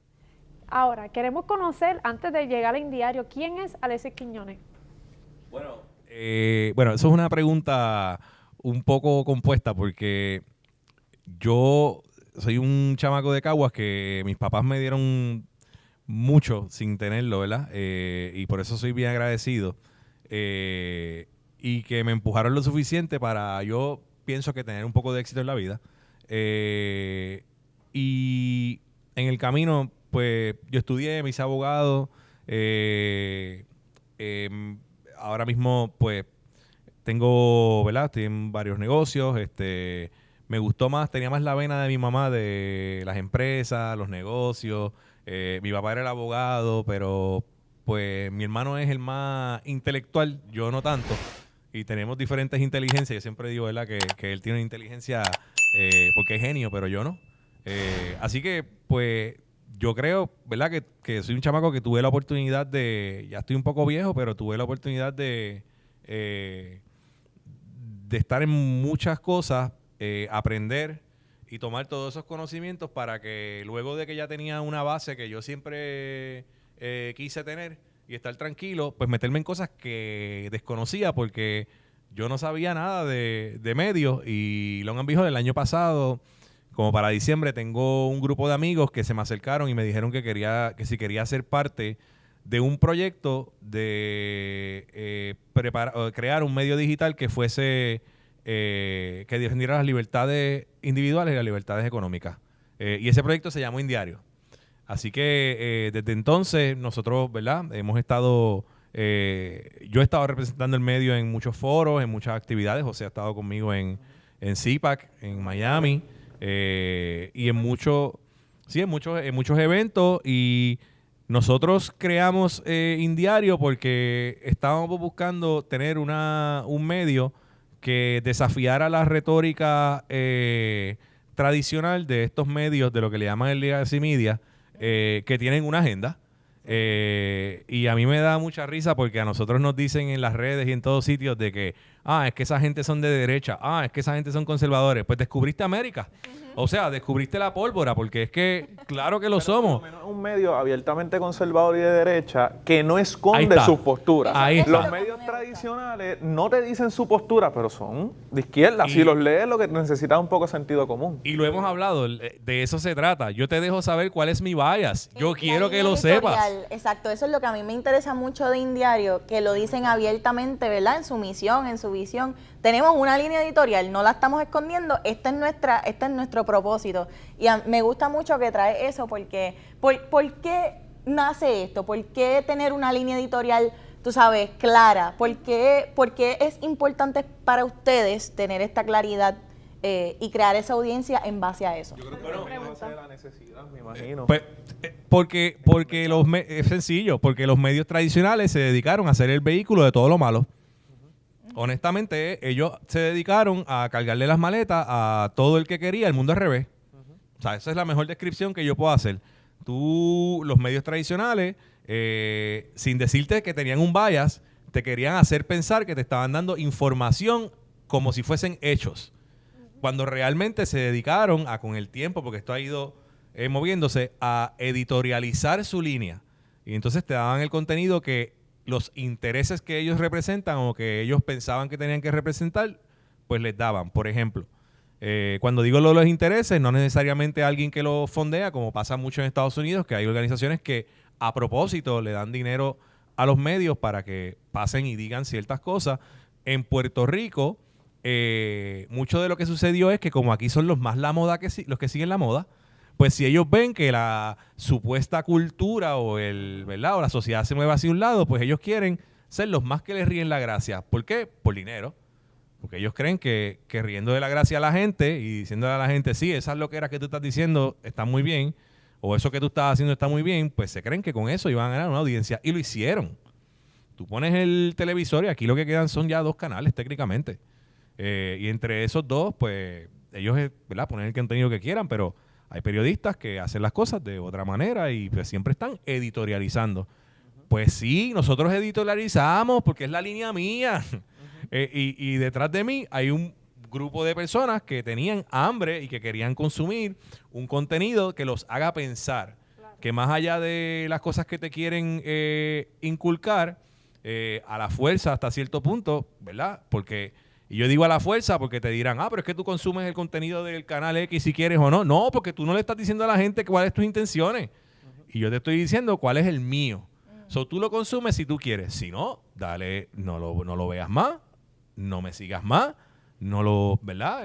Ahora, queremos conocer, antes de llegar a Indiario, ¿quién es Alexis Quiñones? Bueno, eso es una pregunta un poco compuesta porque yo soy un chamaco de Caguas que mis papás me dieron mucho sin tenerlo, ¿verdad? Y por eso soy bien agradecido. Y que me empujaron lo suficiente para, yo pienso que tener un poco de éxito en la vida. Y en el camino, pues, yo estudié, me hice abogado. Ahora mismo, pues, tengo, ¿verdad? Estoy en varios negocios. Me gustó más, tenía más la vena de mi mamá de las empresas, los negocios. Mi papá era el abogado, pero pues mi hermano es el más intelectual, yo no tanto. Y tenemos diferentes inteligencias. Yo siempre digo, ¿verdad? Que él tiene una inteligencia porque es genio, pero yo no. Así que, pues, yo creo, ¿verdad? Que soy un chamaco que tuve la oportunidad de... Ya estoy un poco viejo, pero tuve la oportunidad de estar en muchas cosas, aprender y tomar todos esos conocimientos para que luego de que ya tenía una base que yo siempre quise tener y estar tranquilo, pues meterme en cosas que desconocía porque yo no sabía nada de medios. Y Long and Behold, el año pasado, como para diciembre, tengo un grupo de amigos que se me acercaron y me dijeron que si quería ser parte de un proyecto de crear un medio digital que fuese... que defendiera las libertades individuales y las libertades económicas. Y ese proyecto se llamó Indiario. Así que desde entonces nosotros, ¿verdad? Hemos estado... yo he estado representando el medio en muchos foros, en muchas actividades. José ha estado conmigo en CPAC, en Miami, y en muchos eventos. Y nosotros creamos Indiario porque estábamos buscando tener un medio que desafiara la retórica tradicional de estos medios, de lo que le llaman el legacy media, que tienen una agenda. Y a mí me da mucha risa porque a nosotros nos dicen en las redes y en todos sitios de que, es que esa gente son de derecha, es que esa gente son conservadores. Pues descubriste América. O sea, descubriste la pólvora, porque es que, claro que lo somos. Por lo menos un medio abiertamente conservador y de derecha que no esconde sus posturas. Los medios tradicionales no te dicen su postura, pero son de izquierda. Si los lees, lo que necesitas es un poco de sentido común. Y lo hemos hablado, de eso se trata. Yo te dejo saber cuál es mi bias. Yo quiero que lo sepas. Exacto, eso es lo que a mí me interesa mucho de Indiario, que lo dicen abiertamente, ¿verdad? En su misión, en su visión. Tenemos una línea editorial, no la estamos escondiendo, este es nuestro propósito. Y me gusta mucho que trae eso porque ¿por qué nace esto? ¿Por qué tener una línea editorial tú sabes, clara. ¿Por qué es importante para ustedes tener esta claridad y crear esa audiencia en base a eso? Yo creo que es la necesidad, me imagino. Pues, porque es sencillo, porque los medios tradicionales se dedicaron a ser el vehículo de todo lo malo. Honestamente, ellos se dedicaron a cargarle las maletas a todo el que quería el mundo al revés. O sea, esa es la mejor descripción que yo puedo hacer. Los medios tradicionales, sin decirte que tenían un bias, te querían hacer pensar que te estaban dando información como si fuesen hechos. Cuando realmente se dedicaron con el tiempo, porque esto ha ido moviéndose, a editorializar su línea. Y entonces te daban el contenido que los intereses que ellos representan o que ellos pensaban que tenían que representar, pues les daban. Por ejemplo, cuando digo los intereses, no necesariamente alguien que lo fondea, como pasa mucho en Estados Unidos, que hay organizaciones que a propósito le dan dinero a los medios para que pasen y digan ciertas cosas. En Puerto Rico, mucho de lo que sucedió es que como aquí son los más la moda los que siguen la moda, pues si ellos ven que la supuesta cultura o ¿verdad? O la sociedad se mueve hacia un lado, pues ellos quieren ser los más que les ríen la gracia. ¿Por qué? Por dinero. Porque ellos creen que riendo de la gracia a la gente y diciéndole a la gente, sí, esas loqueras que tú estás diciendo están muy bien, o eso que tú estás haciendo está muy bien, pues se creen que con eso iban a ganar una audiencia. Y lo hicieron. Tú pones el televisor y aquí lo que quedan son ya 2 canales técnicamente. Y entre esos 2, pues ellos, ¿verdad? Ponen el contenido que quieran, pero hay periodistas que hacen las cosas de otra manera y pues siempre están editorializando. Pues sí, nosotros editorializamos porque es la línea mía. Y detrás de mí hay un grupo de personas que tenían hambre y que querían consumir un contenido que los haga pensar. Claro. Que más allá de las cosas que te quieren inculcar, a la fuerza hasta cierto punto, ¿verdad? Y yo digo a la fuerza porque te dirán, pero es que tú consumes el contenido del canal X si quieres o no. No, porque tú no le estás diciendo a la gente cuáles son tus intenciones. Y yo te estoy diciendo cuál es el mío. So, tú lo consumes si tú quieres. Si no, dale, no lo veas más, no me sigas más, ¿verdad?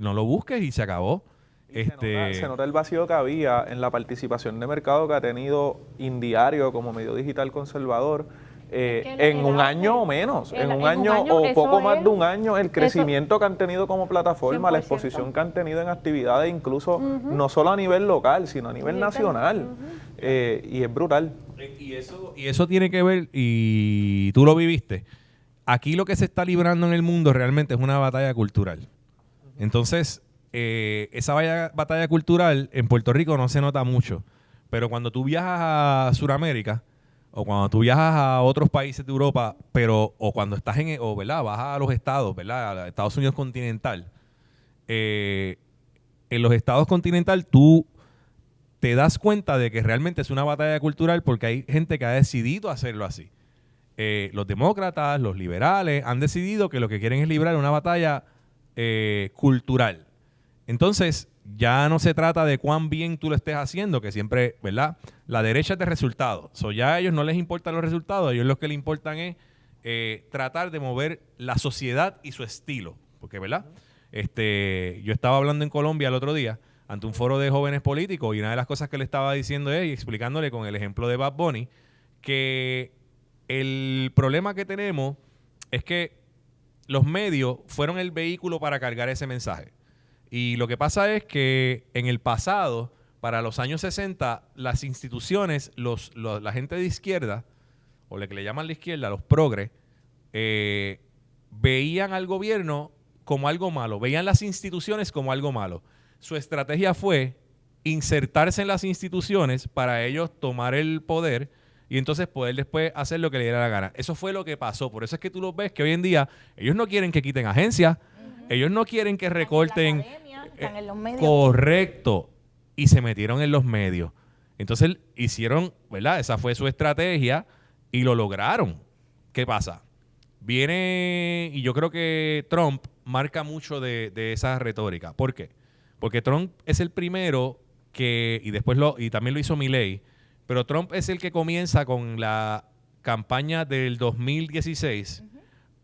No lo busques y se acabó. Se nota el vacío que había en la participación de mercado que ha tenido Indiario como medio digital conservador. En un año o menos, en un año o poco más de un año, el crecimiento que han tenido como plataforma, 100%. La exposición que han tenido en actividades, incluso no solo a nivel local, sino a nivel nacional. Y es brutal. Y eso tiene que ver, y tú lo viviste, aquí lo que se está librando en el mundo realmente es una batalla cultural. Entonces, esa batalla cultural en Puerto Rico no se nota mucho, pero cuando tú viajas a Sudamérica, o cuando tú viajas a otros países de Europa, o cuando estás ¿verdad? Vas a los estados, ¿verdad? A Estados Unidos continental. En los estados continental tú te das cuenta de que realmente es una batalla cultural porque hay gente que ha decidido hacerlo así. Los demócratas, los liberales han decidido que lo que quieren es librar una batalla cultural. Entonces, ya no se trata de cuán bien tú lo estés haciendo, que siempre, ¿verdad? La derecha es de resultados. Ya a ellos no les importan los resultados, a ellos lo que les importan es tratar de mover la sociedad y su estilo. Porque, ¿verdad? Yo estaba hablando en Colombia el otro día ante un foro de jóvenes políticos y una de las cosas que le estaba diciendo es, y explicándole con el ejemplo de Bad Bunny, que el problema que tenemos es que los medios fueron el vehículo para cargar ese mensaje. Y lo que pasa es que en el pasado, para los años 60, las instituciones, la gente de izquierda, o lo que le llaman la izquierda, los progres, veían al gobierno como algo malo, veían las instituciones como algo malo. Su estrategia fue insertarse en las instituciones para ellos tomar el poder y entonces poder después hacer lo que le diera la gana. Eso fue lo que pasó. Por eso es que tú los ves que hoy en día ellos no quieren que quiten agencias, ellos no quieren que recorten. Están en los medios. Correcto. Y se metieron en los medios. Entonces hicieron, ¿verdad? Esa fue su estrategia y lo lograron. ¿Qué pasa? Viene, y yo creo que Trump marca mucho de esa retórica. ¿Por qué? Porque Trump es el primero que, y también lo hizo Milei, pero Trump es el que comienza con la campaña del 2016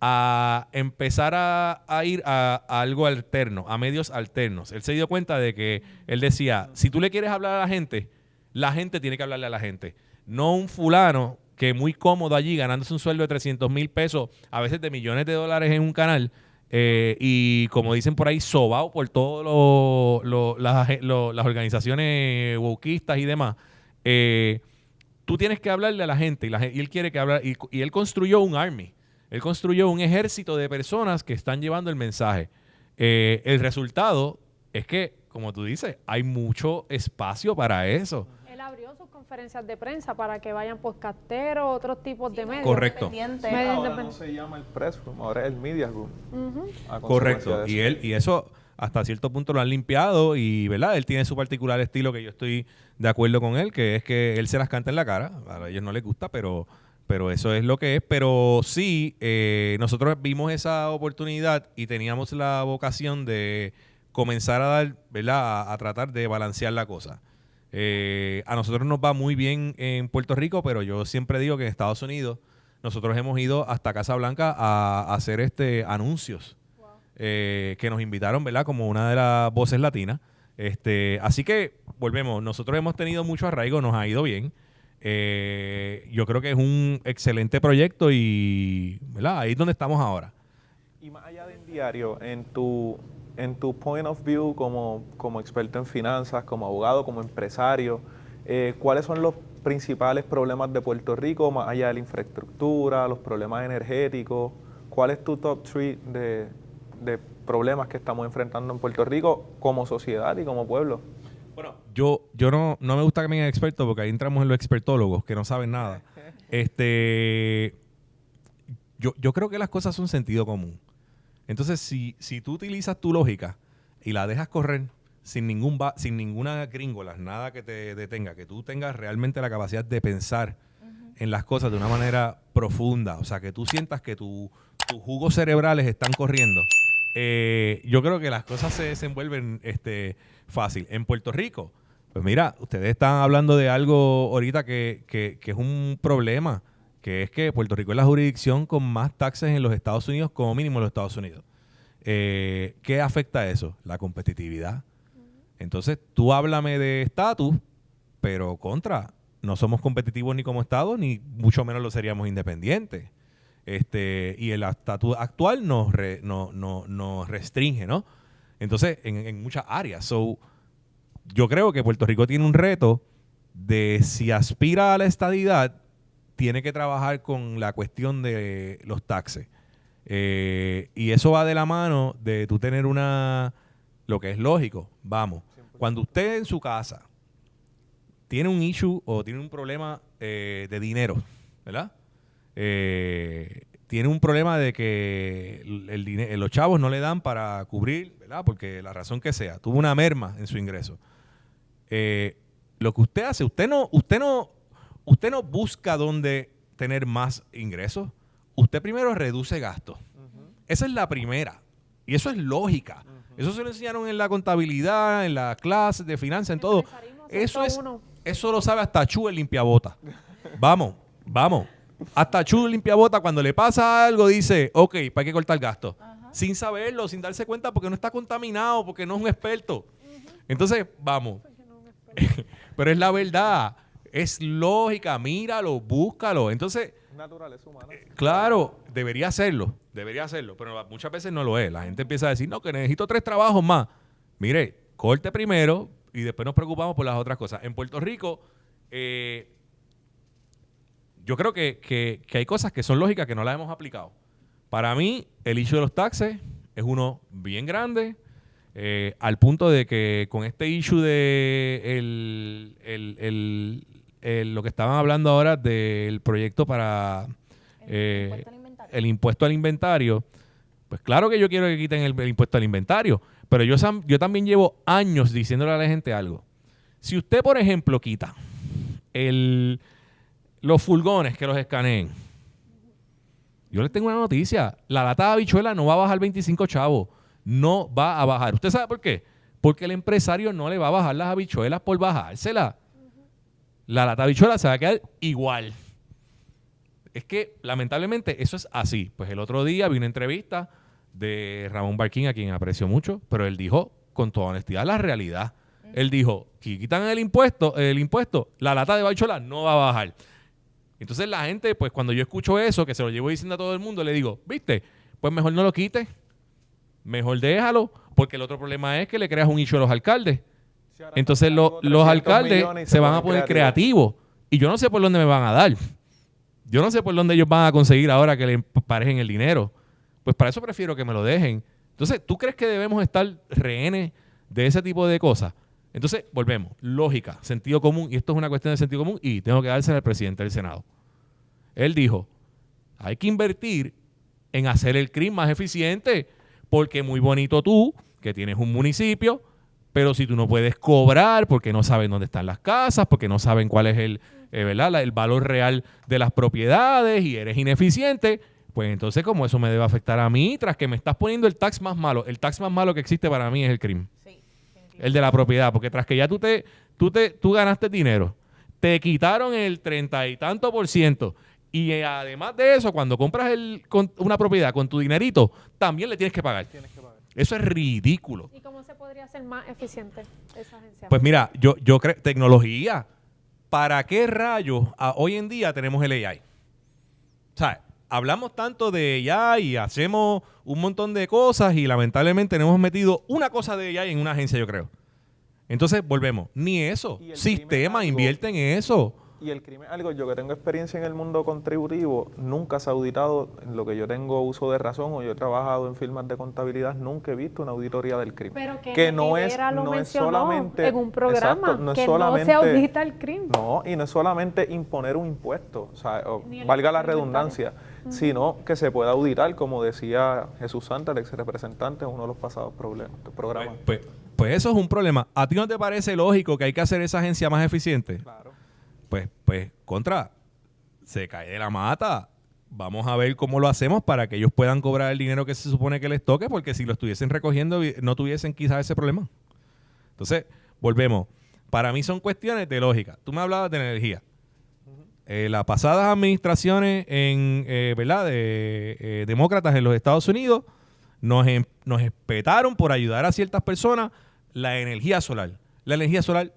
a empezar a ir a algo alterno, a medios alternos. Él se dio cuenta de que él decía, si tú le quieres hablar a la gente tiene que hablarle a la gente. No un fulano que muy cómodo allí, ganándose un sueldo de 300,000 pesos, a veces de millones de dólares en un canal, y como dicen por ahí, sobao por todas las organizaciones wokistas y demás. Tú tienes que hablarle a la gente y él quiere que hablar, y él construyó un army. Él construyó un ejército de personas que están llevando el mensaje. El resultado es que, como tú dices, hay mucho espacio para eso. Él abrió sus conferencias de prensa para que vayan podcasteros, otros tipos de medios. Correcto. Ahora no se llama el press room, ahora es el media room. Correcto. Y eso hasta cierto punto lo han limpiado y, ¿verdad? Él tiene su particular estilo que yo estoy de acuerdo con él, que es que él se las canta en la cara. A ellos no les gusta, pero eso es lo que es. Pero sí, nosotros vimos esa oportunidad y teníamos la vocación de comenzar a dar, ¿verdad? A tratar de balancear la cosa. A nosotros nos va muy bien en Puerto Rico, pero yo siempre digo que en Estados Unidos nosotros hemos ido hasta Casa Blanca a hacer anuncios que nos invitaron, ¿verdad? Como una de las voces latinas. Así que volvemos. Nosotros hemos tenido mucho arraigo, nos ha ido bien. Yo creo que es un excelente proyecto y, ¿verdad? Ahí es donde estamos ahora. Y más allá del diario, en tu point of view como experto en finanzas, como abogado, como empresario, ¿cuáles son los principales problemas de Puerto Rico, más allá de la infraestructura, los problemas energéticos? ¿Cuál es tu top 3 de problemas que estamos enfrentando en Puerto Rico como sociedad y como pueblo? Bueno, yo no me gusta que me digan experto porque ahí entramos en los expertólogos que no saben nada. Yo creo que las cosas son sentido común. Entonces, si tú utilizas tu lógica y la dejas correr sin ninguna gringola, nada que te detenga, que tú tengas realmente la capacidad de pensar en las cosas de una manera profunda, o sea, que tú sientas que tus jugos cerebrales están corriendo, yo creo que las cosas se desenvuelven fácil. En Puerto Rico, pues mira, ustedes están hablando de algo ahorita que es un problema, que es que Puerto Rico es la jurisdicción con más taxes en los Estados Unidos, como mínimo en los Estados Unidos. ¿Qué afecta a eso? La competitividad. Entonces, tú háblame de estatus, pero no somos competitivos ni como Estado, ni mucho menos lo seríamos independientes. Y el estatus actual nos restringe, ¿no? Entonces, en muchas áreas. Yo creo que Puerto Rico tiene un reto de, si aspira a la estadidad, tiene que trabajar con la cuestión de los taxes. Y eso va de la mano de tú tener lo que es lógico. Vamos, cuando usted en su casa tiene un issue o tiene un problema de dinero, ¿verdad? Tiene un problema de que los chavos no le dan para cubrir, ¿verdad? Porque la razón que sea, tuvo una merma en su ingreso. Lo que usted hace, usted no busca dónde tener más ingresos. Usted primero reduce gastos. Esa es la primera. Y eso es lógica. Eso se lo enseñaron en la contabilidad, en las clases de finanzas, en todo. Eso lo sabe hasta Chu el limpiabota. Vamos. Hasta Chu el limpiabota, cuando le pasa algo, dice, ok, pues hay que cortar gastos. Sin saberlo, sin darse cuenta, porque no está contaminado, porque no es un experto. Entonces, vamos. Pero es la verdad. Es lógica, míralo, búscalo. Entonces, naturaleza humana. Claro, debería hacerlo, pero muchas veces no lo es. La gente empieza a decir, no, que necesito 3 trabajos más. Mire, corte primero y después nos preocupamos por las otras cosas. En Puerto Rico, yo creo que hay cosas que son lógicas que no las hemos aplicado. Para mí, el issue de los taxes es uno bien grande, al punto de que con este issue de lo que estaban hablando ahora del proyecto para el impuesto al inventario, pues claro que yo quiero que quiten el impuesto al inventario, pero yo también llevo años diciéndole a la gente algo. Si usted, por ejemplo, quita los furgones que los escaneen, yo les tengo una noticia: la lata de habichuela no va a bajar 25 chavos, no va a bajar. ¿Usted sabe por qué? Porque el empresario no le va a bajar las habichuelas por bajárselas. La lata de habichuela se va a quedar igual. Es que, lamentablemente, eso es así. Pues el otro día vi una entrevista de Ramón Barquín, a quien aprecio mucho, pero él dijo con toda honestidad la realidad. Él dijo, si quitan el impuesto, la lata de habichuela no va a bajar. Entonces la gente, pues cuando yo escucho eso, que se lo llevo diciendo a todo el mundo, le digo, ¿viste? Pues mejor no lo quites, mejor déjalo, porque el otro problema es que le creas un issue a los alcaldes. Entonces los alcaldes se van a poner creativos y yo no sé por dónde me van a dar. Yo no sé por dónde ellos van a conseguir ahora que le emparejen el dinero. Pues para eso prefiero que me lo dejen. Entonces, ¿tú crees que debemos estar rehenes de ese tipo de cosas? Entonces, volvemos. Lógica, sentido común, y esto es una cuestión de sentido común, y tengo que dársela al presidente del Senado. Él dijo, hay que invertir en hacer el CRIM más eficiente, porque muy bonito tú, que tienes un municipio, pero si tú no puedes cobrar porque no saben dónde están las casas, porque no saben cuál es el valor real de las propiedades y eres ineficiente, pues entonces como eso me debe afectar a mí, tras que me estás poniendo el tax más malo que existe para mí es el CRIM. Sí, el de la propiedad, porque tras que ya tú ganaste dinero, te quitaron el 30 y tanto %, y además de eso, cuando compras una propiedad con tu dinerito, también le tienes que pagar. Eso es ridículo. ¿Y cómo se podría hacer más eficiente esa agencia? Pues mira, yo creo, tecnología. ¿Para qué rayos hoy en día tenemos el AI? O sea, hablamos tanto de AI y hacemos un montón de cosas y lamentablemente no hemos metido una cosa de AI en una agencia, yo creo. Entonces, volvemos. Ni eso. Sistema, invierte en eso. Y el crimen es algo, yo que tengo experiencia en el mundo contributivo, nunca se ha auditado, en lo que yo tengo uso de razón o yo he trabajado en firmas de contabilidad, nunca he visto una auditoría del crimen. Pero que no es solamente en un programa, exacto, no es que solamente, no se audita el crimen. No, y no es solamente imponer un impuesto, o sea, valga la redundancia, sino que se pueda auditar, como decía Jesús Santa, el ex representante en uno de los pasados programas. Pues eso es un problema. ¿A ti no te parece lógico que hay que hacer esa agencia más eficiente? Claro. Pues, se cae de la mata. Vamos a ver cómo lo hacemos para que ellos puedan cobrar el dinero que se supone que les toque, porque si lo estuviesen recogiendo no tuviesen quizás ese problema. Entonces, volvemos. Para mí son cuestiones de lógica. Tú me hablabas de energía. Las pasadas administraciones ¿verdad? de demócratas en los Estados Unidos nos espetaron por ayudar a ciertas personas la energía solar. La energía solar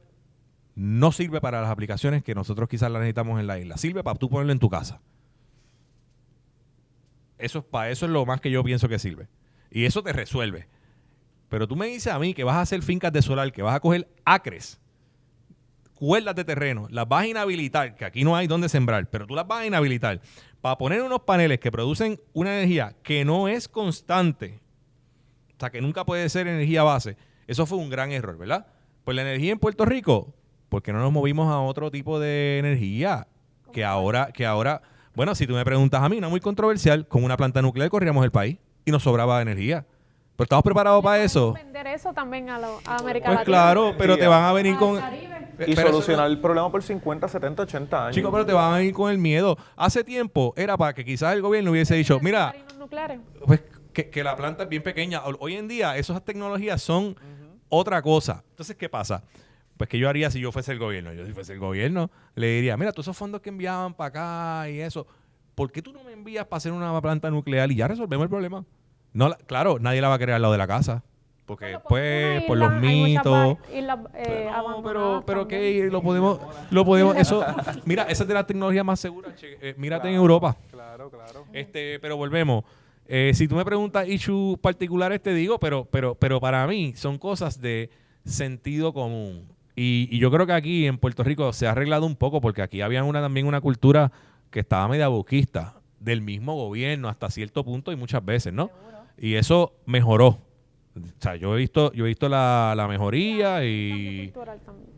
no sirve para las aplicaciones que nosotros quizás las necesitamos en la isla. Sirve para tú ponerlo en tu casa. Para eso es lo más que yo pienso que sirve. Y eso te resuelve. Pero tú me dices a mí que vas a hacer fincas de solar, que vas a coger acres, cuerdas de terreno, las vas a inhabilitar, que aquí no hay donde sembrar, pero tú las vas a inhabilitar para poner unos paneles que producen una energía que no es constante, o sea, que nunca puede ser energía base. Eso fue un gran error, ¿verdad? Pues la energía en Puerto Rico, ¿por qué no nos movimos a otro tipo de energía? Que ahora, bueno, si tú me preguntas a mí, no muy controversial, con una planta nuclear corríamos el país y nos sobraba energía. ¿Pero estamos preparados para eso? Vender eso también a América Latina. Pues claro, pero te van a venir con... Y solucionar el problema por 50, 70, 80 años. Chicos, pero te van a venir con el miedo. Hace tiempo era para que quizás el gobierno hubiese dicho, mira, pues que la planta es bien pequeña. Hoy en día esas tecnologías son otra cosa. Entonces, ¿qué pasa? Pues que yo haría si yo fuese el gobierno. Yo si fuese el gobierno le diría, mira, todos esos fondos que enviaban para acá y eso, ¿por qué tú no me envías para hacer una planta nuclear y ya resolvemos el problema? No, claro, nadie la va a querer al lado de la casa. Porque después, por los mitos. Pero que lo podemos, eso, mira, esa es de las tecnologías más seguras. Mírate en Europa. Claro. Pero volvemos. Si tú me preguntas issues particulares, te digo, pero para mí son cosas de sentido común. Y yo creo que aquí en Puerto Rico se ha arreglado un poco, porque aquí había también una cultura que estaba media buquista del mismo gobierno hasta cierto punto y muchas veces, ¿no? Y eso mejoró. O sea, yo he visto la mejoría y...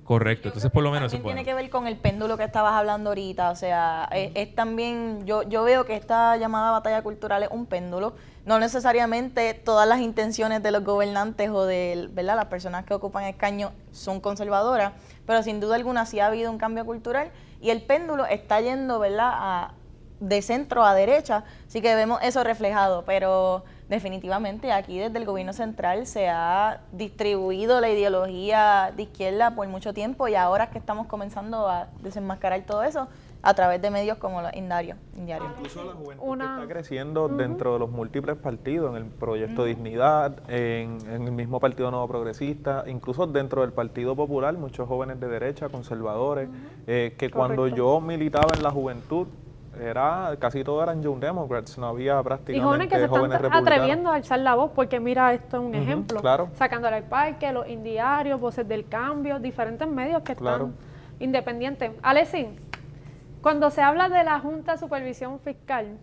Correcto, entonces por lo menos eso es bueno. Tiene que ver con el péndulo que estabas hablando ahorita, o sea, es también, yo veo que esta llamada batalla cultural es un péndulo, no necesariamente todas las intenciones de los gobernantes o de, ¿verdad?, las personas que ocupan escaños son conservadoras, pero sin duda alguna sí ha habido un cambio cultural y el péndulo está yendo, ¿verdad?, de centro a derecha, así que vemos eso reflejado, pero definitivamente aquí desde el gobierno central se ha distribuido la ideología de izquierda por mucho tiempo, y ahora es que estamos comenzando a desenmascarar todo eso a través de medios como los Indiario. Incluso la juventud que está creciendo dentro de los múltiples partidos, en el Proyecto Dignidad, en el mismo Partido Nuevo Progresista, incluso dentro del Partido Popular, muchos jóvenes de derecha, conservadores, que cuando yo militaba en la juventud, casi todos eran Young Democrats, no había prácticamente jóvenes que se están republicanos. atreviendo a alzar la voz, porque mira, esto es un ejemplo. Claro. Sacándole al parque, los Indiarios, Voces del Cambio, diferentes medios que están independientes. Alexis, cuando se habla de la Junta de Supervisión Fiscal,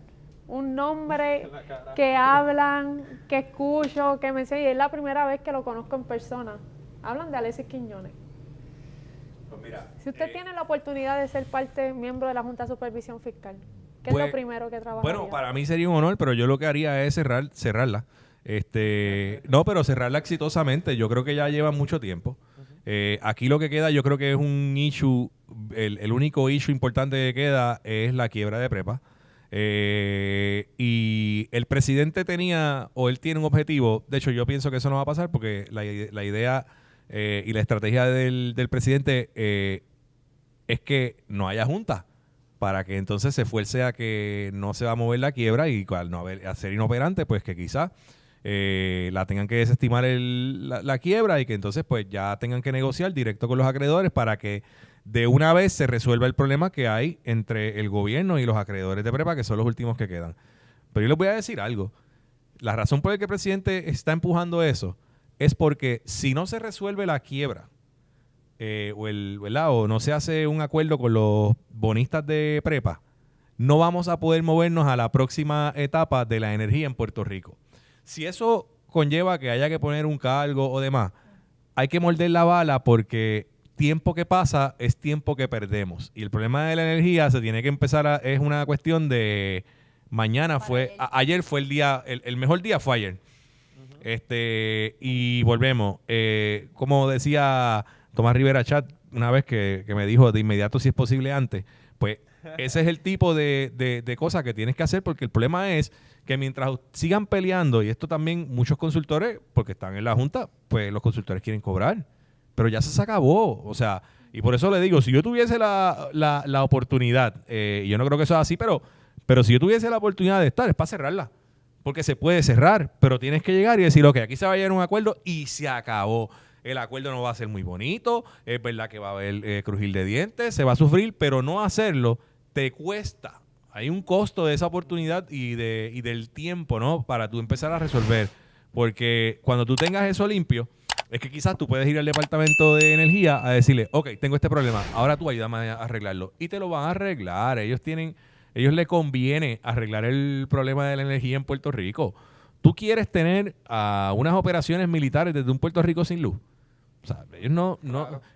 un nombre que hablan, que escucho, que mencionan, y es la primera vez que lo conozco en persona. Hablan de Alexis Quiñones. Pues mira, si usted tiene la oportunidad de ser miembro de la Junta de Supervisión Fiscal, ¿qué es lo primero que trabajaría? Bueno, para mí sería un honor, pero yo lo que haría es cerrarla. No, pero cerrarla exitosamente. Yo creo que ya lleva mucho tiempo. Aquí lo que queda, yo creo que es un issue, el único issue importante que queda es la quiebra de Prepa. Y el presidente él tiene un objetivo. De hecho, yo pienso que eso no va a pasar porque la idea y la estrategia del presidente es que no haya junta, para que entonces se fuerce a que no se va a mover la quiebra, y al no ser inoperante, pues que quizás la tengan que desestimar la quiebra, y que entonces pues ya tengan que negociar directo con los acreedores para que de una vez se resuelva el problema que hay entre el gobierno y los acreedores de Prepa, que son los últimos que quedan. Pero yo les voy a decir algo. La razón por la que el presidente está empujando eso es porque si no se resuelve la quiebra o no se hace un acuerdo con los bonistas de Prepa, no vamos a poder movernos a la próxima etapa de la energía en Puerto Rico. Si eso conlleva que haya que poner un cargo o demás, hay que morder la bala, porque tiempo que pasa es tiempo que perdemos. Y el problema de la energía se tiene que empezar es una cuestión de ayer fue el día, el mejor día fue ayer. Y volvemos. Como decía Tomás Rivera Chat una vez que me dijo de inmediato si es posible antes, pues ese es el tipo de cosas que tienes que hacer, porque el problema es que mientras sigan peleando, y esto también muchos consultores, porque están en la Junta, pues los consultores quieren cobrar, pero ya se acabó. O sea, y por eso le digo, si yo tuviese la oportunidad, yo no creo que eso sea así, pero si yo tuviese la oportunidad de estar, es para cerrarla. Porque se puede cerrar, pero tienes que llegar y decir, ok, aquí se va a llegar a un acuerdo y se acabó. El acuerdo no va a ser muy bonito, es verdad que va a haber crujir de dientes, se va a sufrir, pero no hacerlo te cuesta. Hay un costo de esa oportunidad y del tiempo, ¿no? Para tú empezar a resolver. Porque cuando tú tengas eso limpio, es que quizás tú puedes ir al Departamento de Energía a decirle, ok, tengo este problema, ahora tú ayúdame a arreglarlo. Y te lo van a arreglar. Ellos les conviene arreglar el problema de la energía en Puerto Rico. ¿Tú quieres tener unas operaciones militares desde un Puerto Rico sin luz? O sea, ellos no,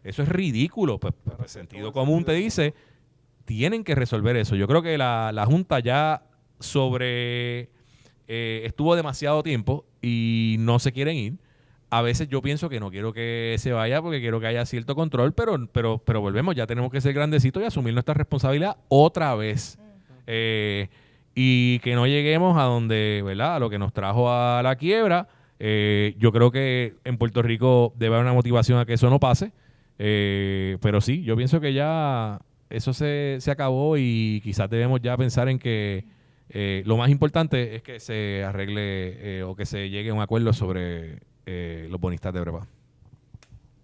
eso es ridículo. Pues el sentido común te dice, tienen que resolver eso. Yo creo que la Junta ya estuvo demasiado tiempo y no se quieren ir. A veces yo pienso que no quiero que se vaya porque quiero que haya cierto control, pero volvemos, ya tenemos que ser grandecitos y asumir nuestra responsabilidad otra vez. Y que no lleguemos a donde, ¿verdad?, a lo que nos trajo a la quiebra. Yo creo que en Puerto Rico debe haber una motivación a que eso no pase. Pero sí, yo pienso que ya eso se acabó y quizás debemos ya pensar en que lo más importante es que se arregle o que se llegue a un acuerdo sobre los bonistas de Prepa.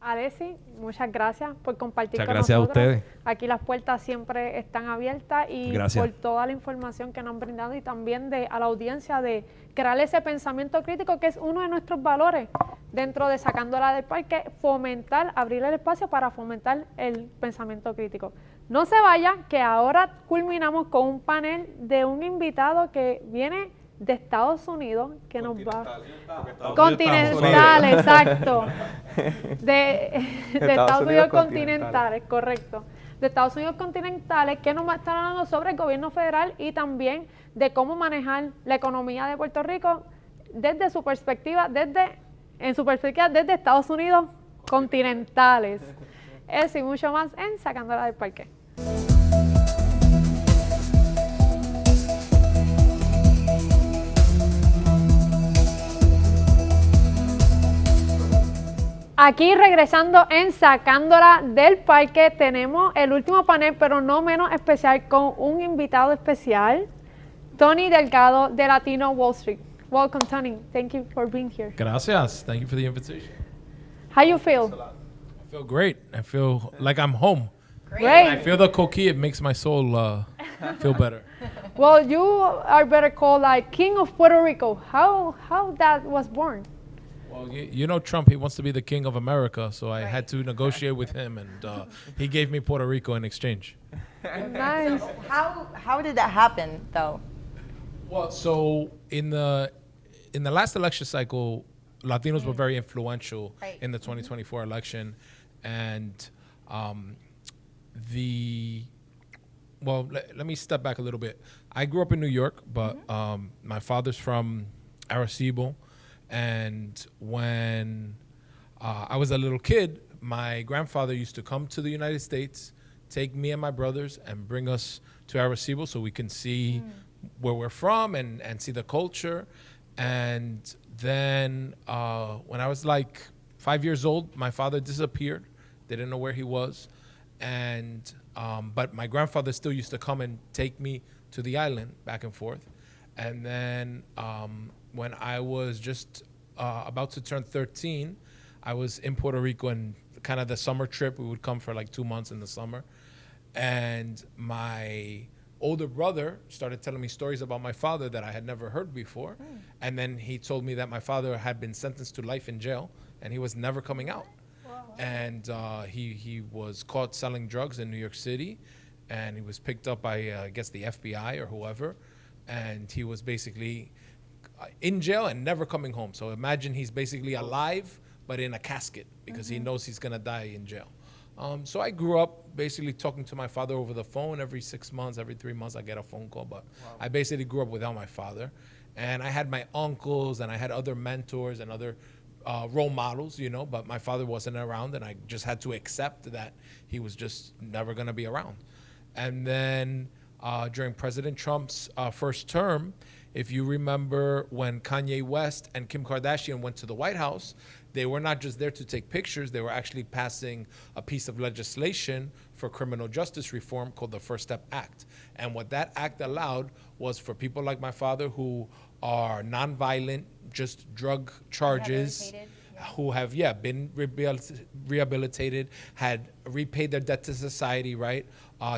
Alexis, muchas gracias por compartir con nosotros. Muchas gracias a ustedes. Aquí las puertas siempre están abiertas y gracias. por toda la información que nos han brindado, y también a la audiencia de crear ese pensamiento crítico, que es uno de nuestros valores dentro de Sacándola del Parque, abrir el espacio para fomentar el pensamiento crítico. No se vaya, que ahora culminamos con un panel de un invitado que viene de Estados Unidos, que nos va... Continental, exacto. De Estados Unidos continentales, correcto. De Estados Unidos continentales, que nos va a estar hablando sobre el gobierno federal y también de cómo manejar la economía de Puerto Rico desde su perspectiva, desde Estados Unidos continentales. Eso y mucho más en Sacándola del Parque. Aquí regresando en Sacándola del Parque, tenemos el último panel, pero no menos especial, con un invitado especial, Tony Delgado de Latino Wall Street. Welcome, Tony. Thank you for being here. Gracias. Thank you for the invitation. How you feel? I feel great. I feel like I'm home. Great. I feel the coquille. It makes my soul feel better. Well, you are better called like King of Puerto Rico. How that was born? Well, you know Trump, he wants to be the king of America, so I had to negotiate with him, and he gave me Puerto Rico in exchange. Nice. How did that happen, though? Well, so in the last election cycle, Latinos were very influential in the 2024 election, and let me step back a little bit. I grew up in New York, but my father's from Arecibo, and when I was a little kid, my grandfather used to come to the United States, take me and my brothers, and bring us to Arecibo so we can see where we're from and see the culture. And then when I was like 5 years old, my father disappeared. They didn't know where he was. And but my grandfather still used to come and take me to the island back and forth. And then when I was just about to turn 13, I was in Puerto Rico, and kind of the summer trip, we would come for like 2 months in the summer. And my older brother started telling me stories about my father that I had never heard before. And then he told me that my father had been sentenced to life in jail, and he was never coming out. And he was caught selling drugs in New York City, and he was picked up by, I guess, the FBI or whoever. And he was basically in jail and never coming home. So imagine he's basically alive, but in a casket, because he knows he's going to die in jail. So I grew up basically talking to my father over the phone. Every 6 months, every 3 months, I get a phone call. But I basically grew up without my father. And I had my uncles, and I had other mentors and other role models, you know, but my father wasn't around, and I just had to accept that he was just never going to be around. And then during President Trump's first term, if you remember when Kanye West and Kim Kardashian went to the White House, they were not just there to take pictures, they were actually passing a piece of legislation for criminal justice reform called the First Step Act. And what that act allowed was for people like my father, who are nonviolent, just drug charges, who have been rehabilitated, had repaid their debt to society, right?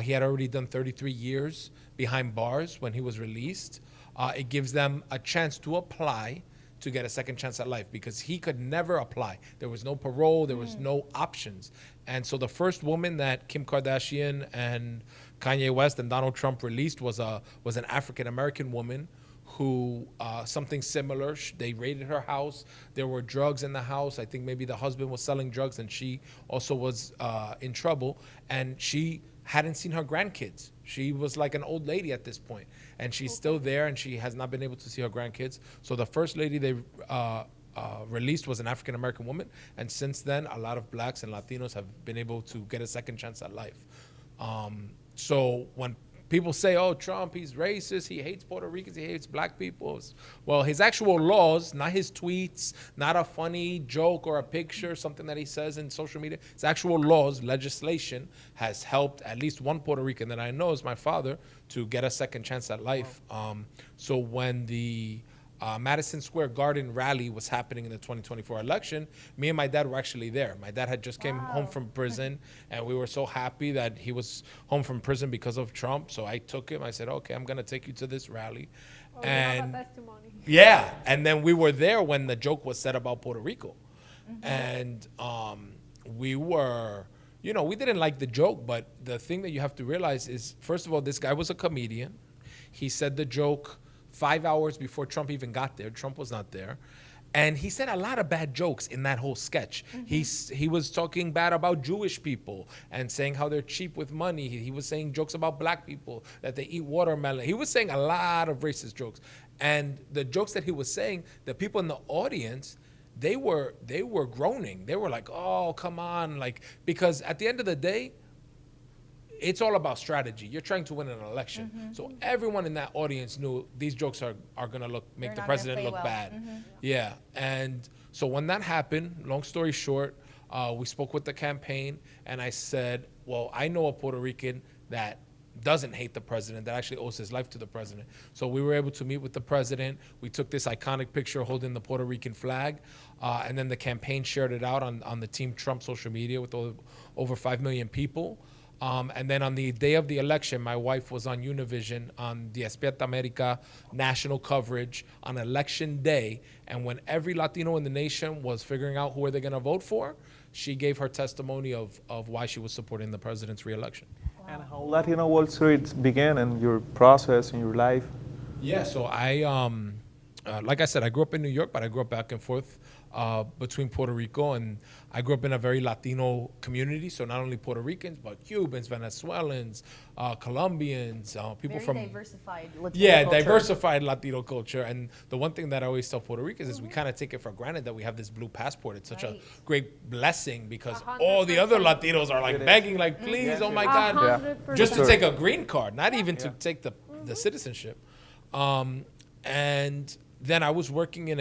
He had already done 33 years behind bars when he was released. It gives them a chance to apply to get a second chance at life, because he could never apply. There was no parole, there was no options. And so the first woman that Kim Kardashian and Kanye West and Donald Trump released was an African-American woman who, something similar, they raided her house. There were drugs in the house. I think maybe the husband was selling drugs, and she also was in trouble. And she hadn't seen her grandkids. She was like an old lady at this point, and she's still there, and she has not been able to see her grandkids. So the first lady they released was an African-American woman, and since then, a lot of blacks and Latinos have been able to get a second chance at life. So when people say, oh, Trump, he's racist, he hates Puerto Ricans, he hates black people. Well, his actual laws, not his tweets, not a funny joke or a picture, something that he says in social media, his actual laws, legislation, has helped at least one Puerto Rican that I know is my father to get a second chance at life. So when the Madison Square Garden rally was happening in the 2024 election, me and my dad were actually there. My dad had just came home from prison, and we were so happy that he was home from prison because of Trump. So I took him. I said, okay, I'm going to take you to this rally. And yeah, and then we were there when the joke was said about Puerto Rico. And we were, you know, we didn't like the joke, but the thing that you have to realize is, first of all, this guy was a comedian. He said the joke 5 hours before Trump even got there. Trump was not there. And he said a lot of bad jokes in that whole sketch. He was talking bad about Jewish people and saying how they're cheap with money. He was saying jokes about black people, that they eat watermelon. He was saying a lot of racist jokes. And the jokes that he was saying, the people in the audience, they were groaning. They were like, oh, come on. Like, because at the end of the day, it's all about strategy. You're trying to win an election. So everyone in that audience knew these jokes are going to make the president look bad. Yeah. And so when that happened, long story short, We spoke with the campaign, and I said, well, I know a Puerto Rican that doesn't hate the president, that actually owes his life to the president. So we were able to meet with the president. We took this iconic picture holding the Puerto Rican flag, and then the campaign shared it out on the Team Trump social media with over 5 million people. And then on the day of the election, my wife was on Univision on Despierta America national coverage on election day. And when every Latino in the nation was figuring out who are they going to vote for, she gave her testimony of why she was supporting the president's reelection. And how Latino Wall Street began in your process, in your life? Yeah, so I, like I said, I grew up in New York, but I grew up back and forth between Puerto Rico, and I grew up in a very Latino community. So not only Puerto Ricans, but Cubans, Venezuelans, Colombians, people Very from diversified Latino culture. diversified Latino culture. And the one thing that I always tell Puerto Ricans is we kind of take it for granted that we have this blue passport. It's such a great blessing because all the other Latinos are like begging, like, please, oh my God, 100%. just to take a green card, not even to take the citizenship. And then I was working in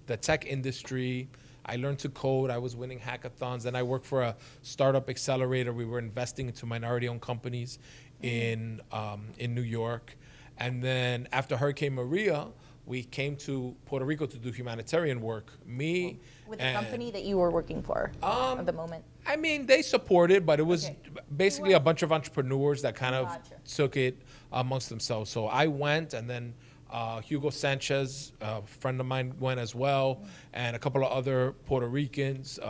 the tech industry. I learned to code. I was winning hackathons. Then I worked for a startup accelerator. We were investing into minority-owned companies in New York. And then after Hurricane Maria, we came to Puerto Rico to do humanitarian work. With the company that you were working for at the moment. I mean, they supported, but it was basically a bunch of entrepreneurs that kind of took it amongst themselves. So I went, and then Hugo Sanchez, a friend of mine, went as well, and a couple of other Puerto Ricans,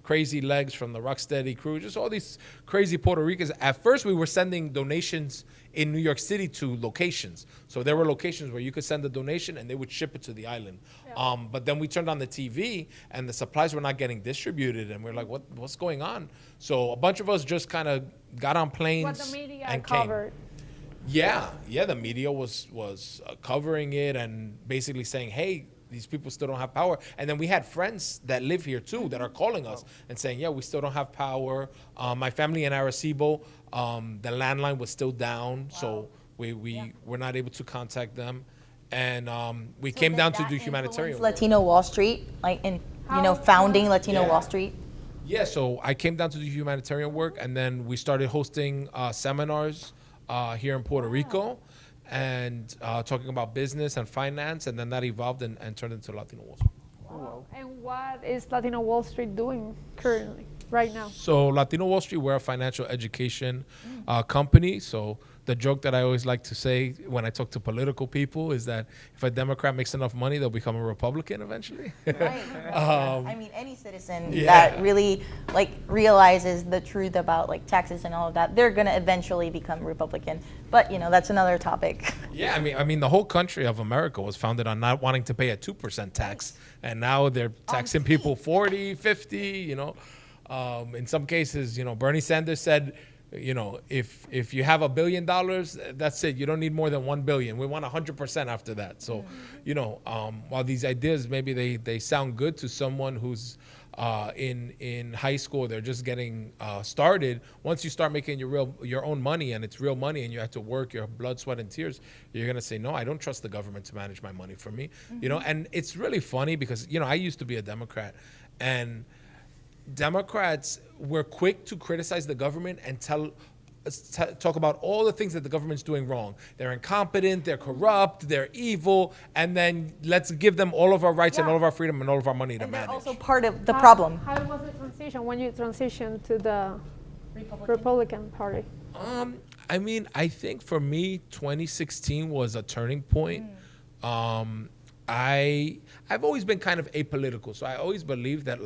Crazy Legs from the Rocksteady crew, just all these crazy Puerto Ricans. At first, we were sending donations in New York City to locations. So there were locations where you could send a donation and they would ship it to the island. But then we turned on the TV and the supplies were not getting distributed, and we're like, what's going on? So a bunch of us just kind of got on planes What the media and covered. came. Yeah, the media was covering it and basically saying, hey, these people still don't have power. And then we had friends that live here too that are calling us and saying, yeah, we still don't have power. My family in Arecibo, the landline was still down, so we were not able to contact them. And we came down to do humanitarian work. Latino Wall Street, like founding Latino Wall Street. Yeah, so I came down to do humanitarian work, and then we started hosting seminars here in Puerto Rico, and talking about business and finance, and then that evolved and turned into Latino Wall Street. Wow. And what is Latino Wall Street doing currently, right now? So Latino Wall Street, we're a financial education company. So the joke that I always like to say when I talk to political people is that if a Democrat makes enough money, they'll become a Republican eventually. Right. I mean, any citizen that really realizes the truth about taxes and all of that, they're going to eventually become Republican. But that's another topic. Yeah, I mean, the whole country of America was founded on not wanting to pay a 2% tax, and now they're taxing people 40, 50. In some cases, Bernie Sanders said, if you have $1 billion, that's it. You don't need more than $1 billion. We want 100% after that. So, while these ideas maybe they sound good to someone who's in high school, they're just getting started. Once you start making your own money, and it's real money, and you have to work your blood, sweat, and tears, you're gonna say, no, I don't trust the government to manage my money for me. And it's really funny because I used to be a Democrat, and Democrats were quick to criticize the government and talk about all the things that the government's doing wrong. They're incompetent, they're corrupt, they're evil, and then let's give them all of our rights and all of our freedom and all of our money to manage. They're also part of the problem. How was the transition when you transitioned to the Republican Party? I mean, I think for me, 2016 was a turning point. I've always been kind of apolitical, so I always believed that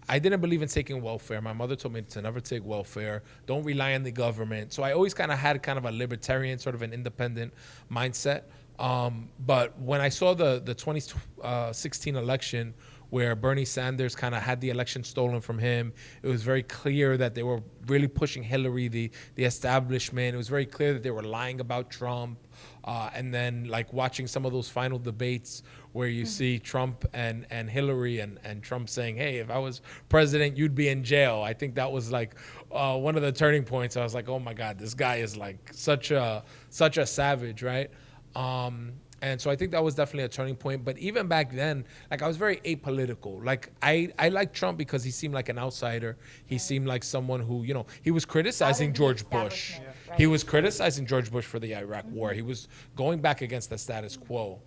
I didn't believe in taking welfare. My mother told me to never take welfare. Don't rely on the government. So I always kind of had kind of a libertarian, sort of an independent mindset. But when I saw the 2016 election where Bernie Sanders kind of had the election stolen from him, it was very clear that they were really pushing Hillary, the establishment. It was very clear that they were lying about Trump. And then watching some of those final debates where you see Trump and Hillary and Trump saying, hey, if I was president, you'd be in jail. I think that was one of the turning points. I was like, oh my God, this guy is such a savage, right? And so I think that was definitely a turning point. But even back then, like I was very apolitical. Like I liked Trump because he seemed like an outsider. He seemed like someone who, you know, he was criticizing George Bush. Right. He was criticizing George Bush for the Iraq War. He was going back against the status quo.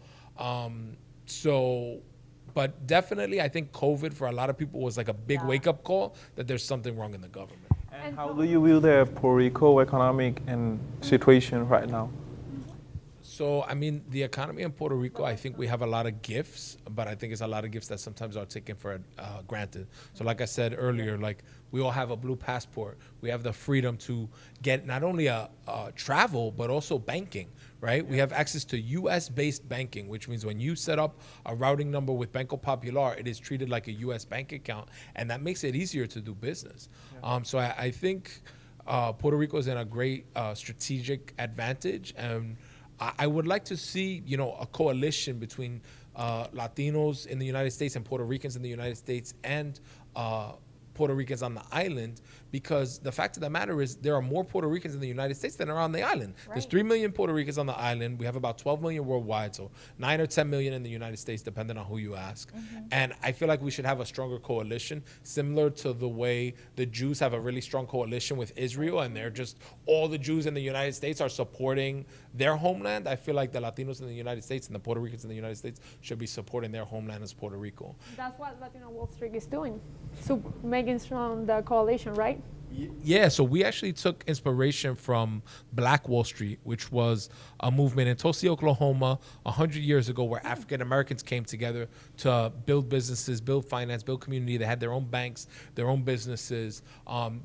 But definitely I think COVID for a lot of people was like a big wake-up call that there's something wrong in the government. And how do you view the Puerto Rico economic and situation right now? So, I mean, the economy in Puerto Rico, I think we have a lot of gifts, but I think it's a lot of gifts that sometimes are taken for granted. So like I said earlier, like we all have a blue passport. We have the freedom to get not only travel, but also banking, right? We have access to US-based banking, which means when you set up a routing number with Banco Popular, it is treated like a US bank account, and that makes it easier to do business. So I think Puerto Rico is in a great strategic advantage, and I would like to see, you know, a coalition between Latinos in the United States and Puerto Ricans in the United States and Puerto Ricans on the island, because the fact of the matter is there are more Puerto Ricans in the United States than are on the island. Right. There's 3 million Puerto Ricans on the island. We have about 12 million worldwide, so 9 or 10 million in the United States, depending on who you ask. And I feel like we should have a stronger coalition, similar to the way the Jews have a really strong coalition with Israel, and they're just all the Jews in the United States are supporting their homeland. I feel like the Latinos in the United States and the Puerto Ricans in the United States should be supporting their homeland as Puerto Rico. That's what Latino Wall Street is doing, so making strong the coalition, right? Yeah, so we actually took inspiration from Black Wall Street, which was a movement in Tulsa, Oklahoma, 100 years ago, where African Americans came together to build businesses, build finance, build community. They had their own banks, their own businesses.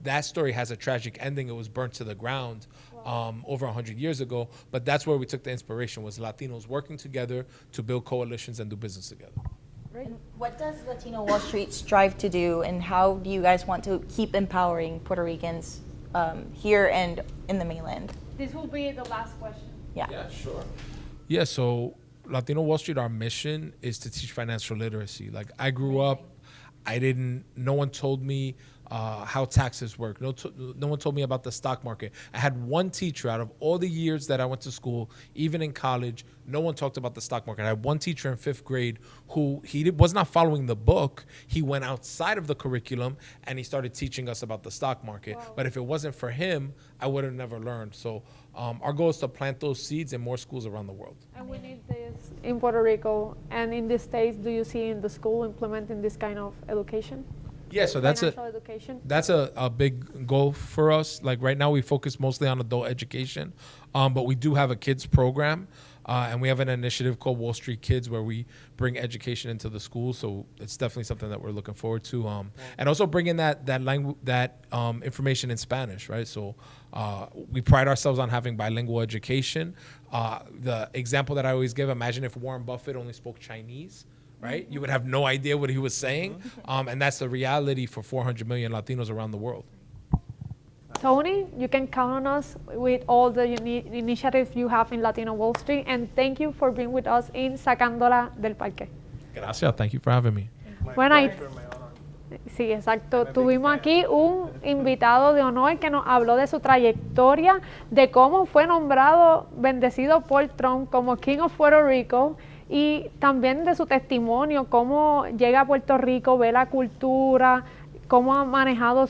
That story has a tragic ending. It was burnt to the ground over 100 years ago. But that's where we took the inspiration, was Latinos working together to build coalitions and do business together. And what does Latino Wall Street strive to do, and how do you guys want to keep empowering Puerto Ricans here and in the mainland? This will be the last question. Yeah. Sure. Yeah, so Latino Wall Street, our mission is to teach financial literacy. Like I grew up, no one told me how taxes work. No one told me about the stock market. I had one teacher out of all the years that I went to school, even in college, no one talked about the stock market. I had one teacher in 5th grade who was not following the book. He went outside of the curriculum and he started teaching us about the stock market. Wow. But if it wasn't for him, I would have never learned. So our goal is to plant those seeds in more schools around the world. And we need this in Puerto Rico and in the States. Do you see in the school implementing this kind of education? Yeah, so that's a big goal for us. Like right now we focus mostly on adult education, but we do have a kids program, and we have an initiative called Wall Street Kids where we bring education into the schools. So it's definitely something that we're looking forward to, and also bringing that information in Spanish, right? So we pride ourselves on having bilingual education. The example that I always give: imagine if Warren Buffett only spoke Chinese. Right? You would have no idea what he was saying. And that's the reality for 400 million Latinos around the world. Tony, you can count on us with all the initiatives you have in Latino Wall Street. And thank you for being with us in Sacándola del Parque. Gracias. Thank you for having me. Bueno, sí, exacto. Tuvimos aquí un invitado de honor que nos habló de su trayectoria, de cómo fue nombrado, bendecido por Trump como King of Puerto Rico, y también de su testimonio, cómo llega a Puerto Rico, ve la cultura, cómo ha manejado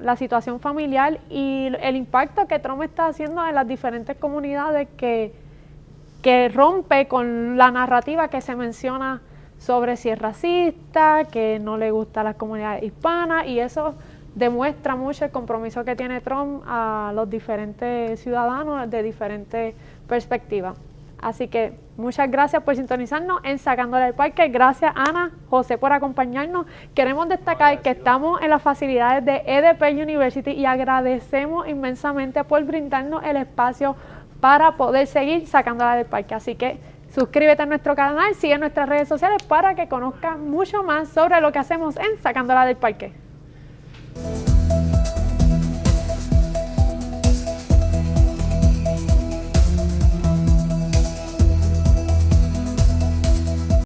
la situación familiar y el impacto que Trump está haciendo en las diferentes comunidades que rompe con la narrativa que se menciona sobre si es racista, que no le gusta a las comunidades hispanas, y eso demuestra mucho el compromiso que tiene Trump a los diferentes ciudadanos de diferentes perspectivas. Así que muchas gracias por sintonizarnos en Sacándola del Parque. Gracias, Ana, José, por acompañarnos. Queremos destacar que estamos en las facilidades de EDP University y agradecemos inmensamente por brindarnos el espacio para poder seguir Sacándola del Parque. Así que suscríbete a nuestro canal, sigue nuestras redes sociales para que conozcas mucho más sobre lo que hacemos en Sacándola del Parque.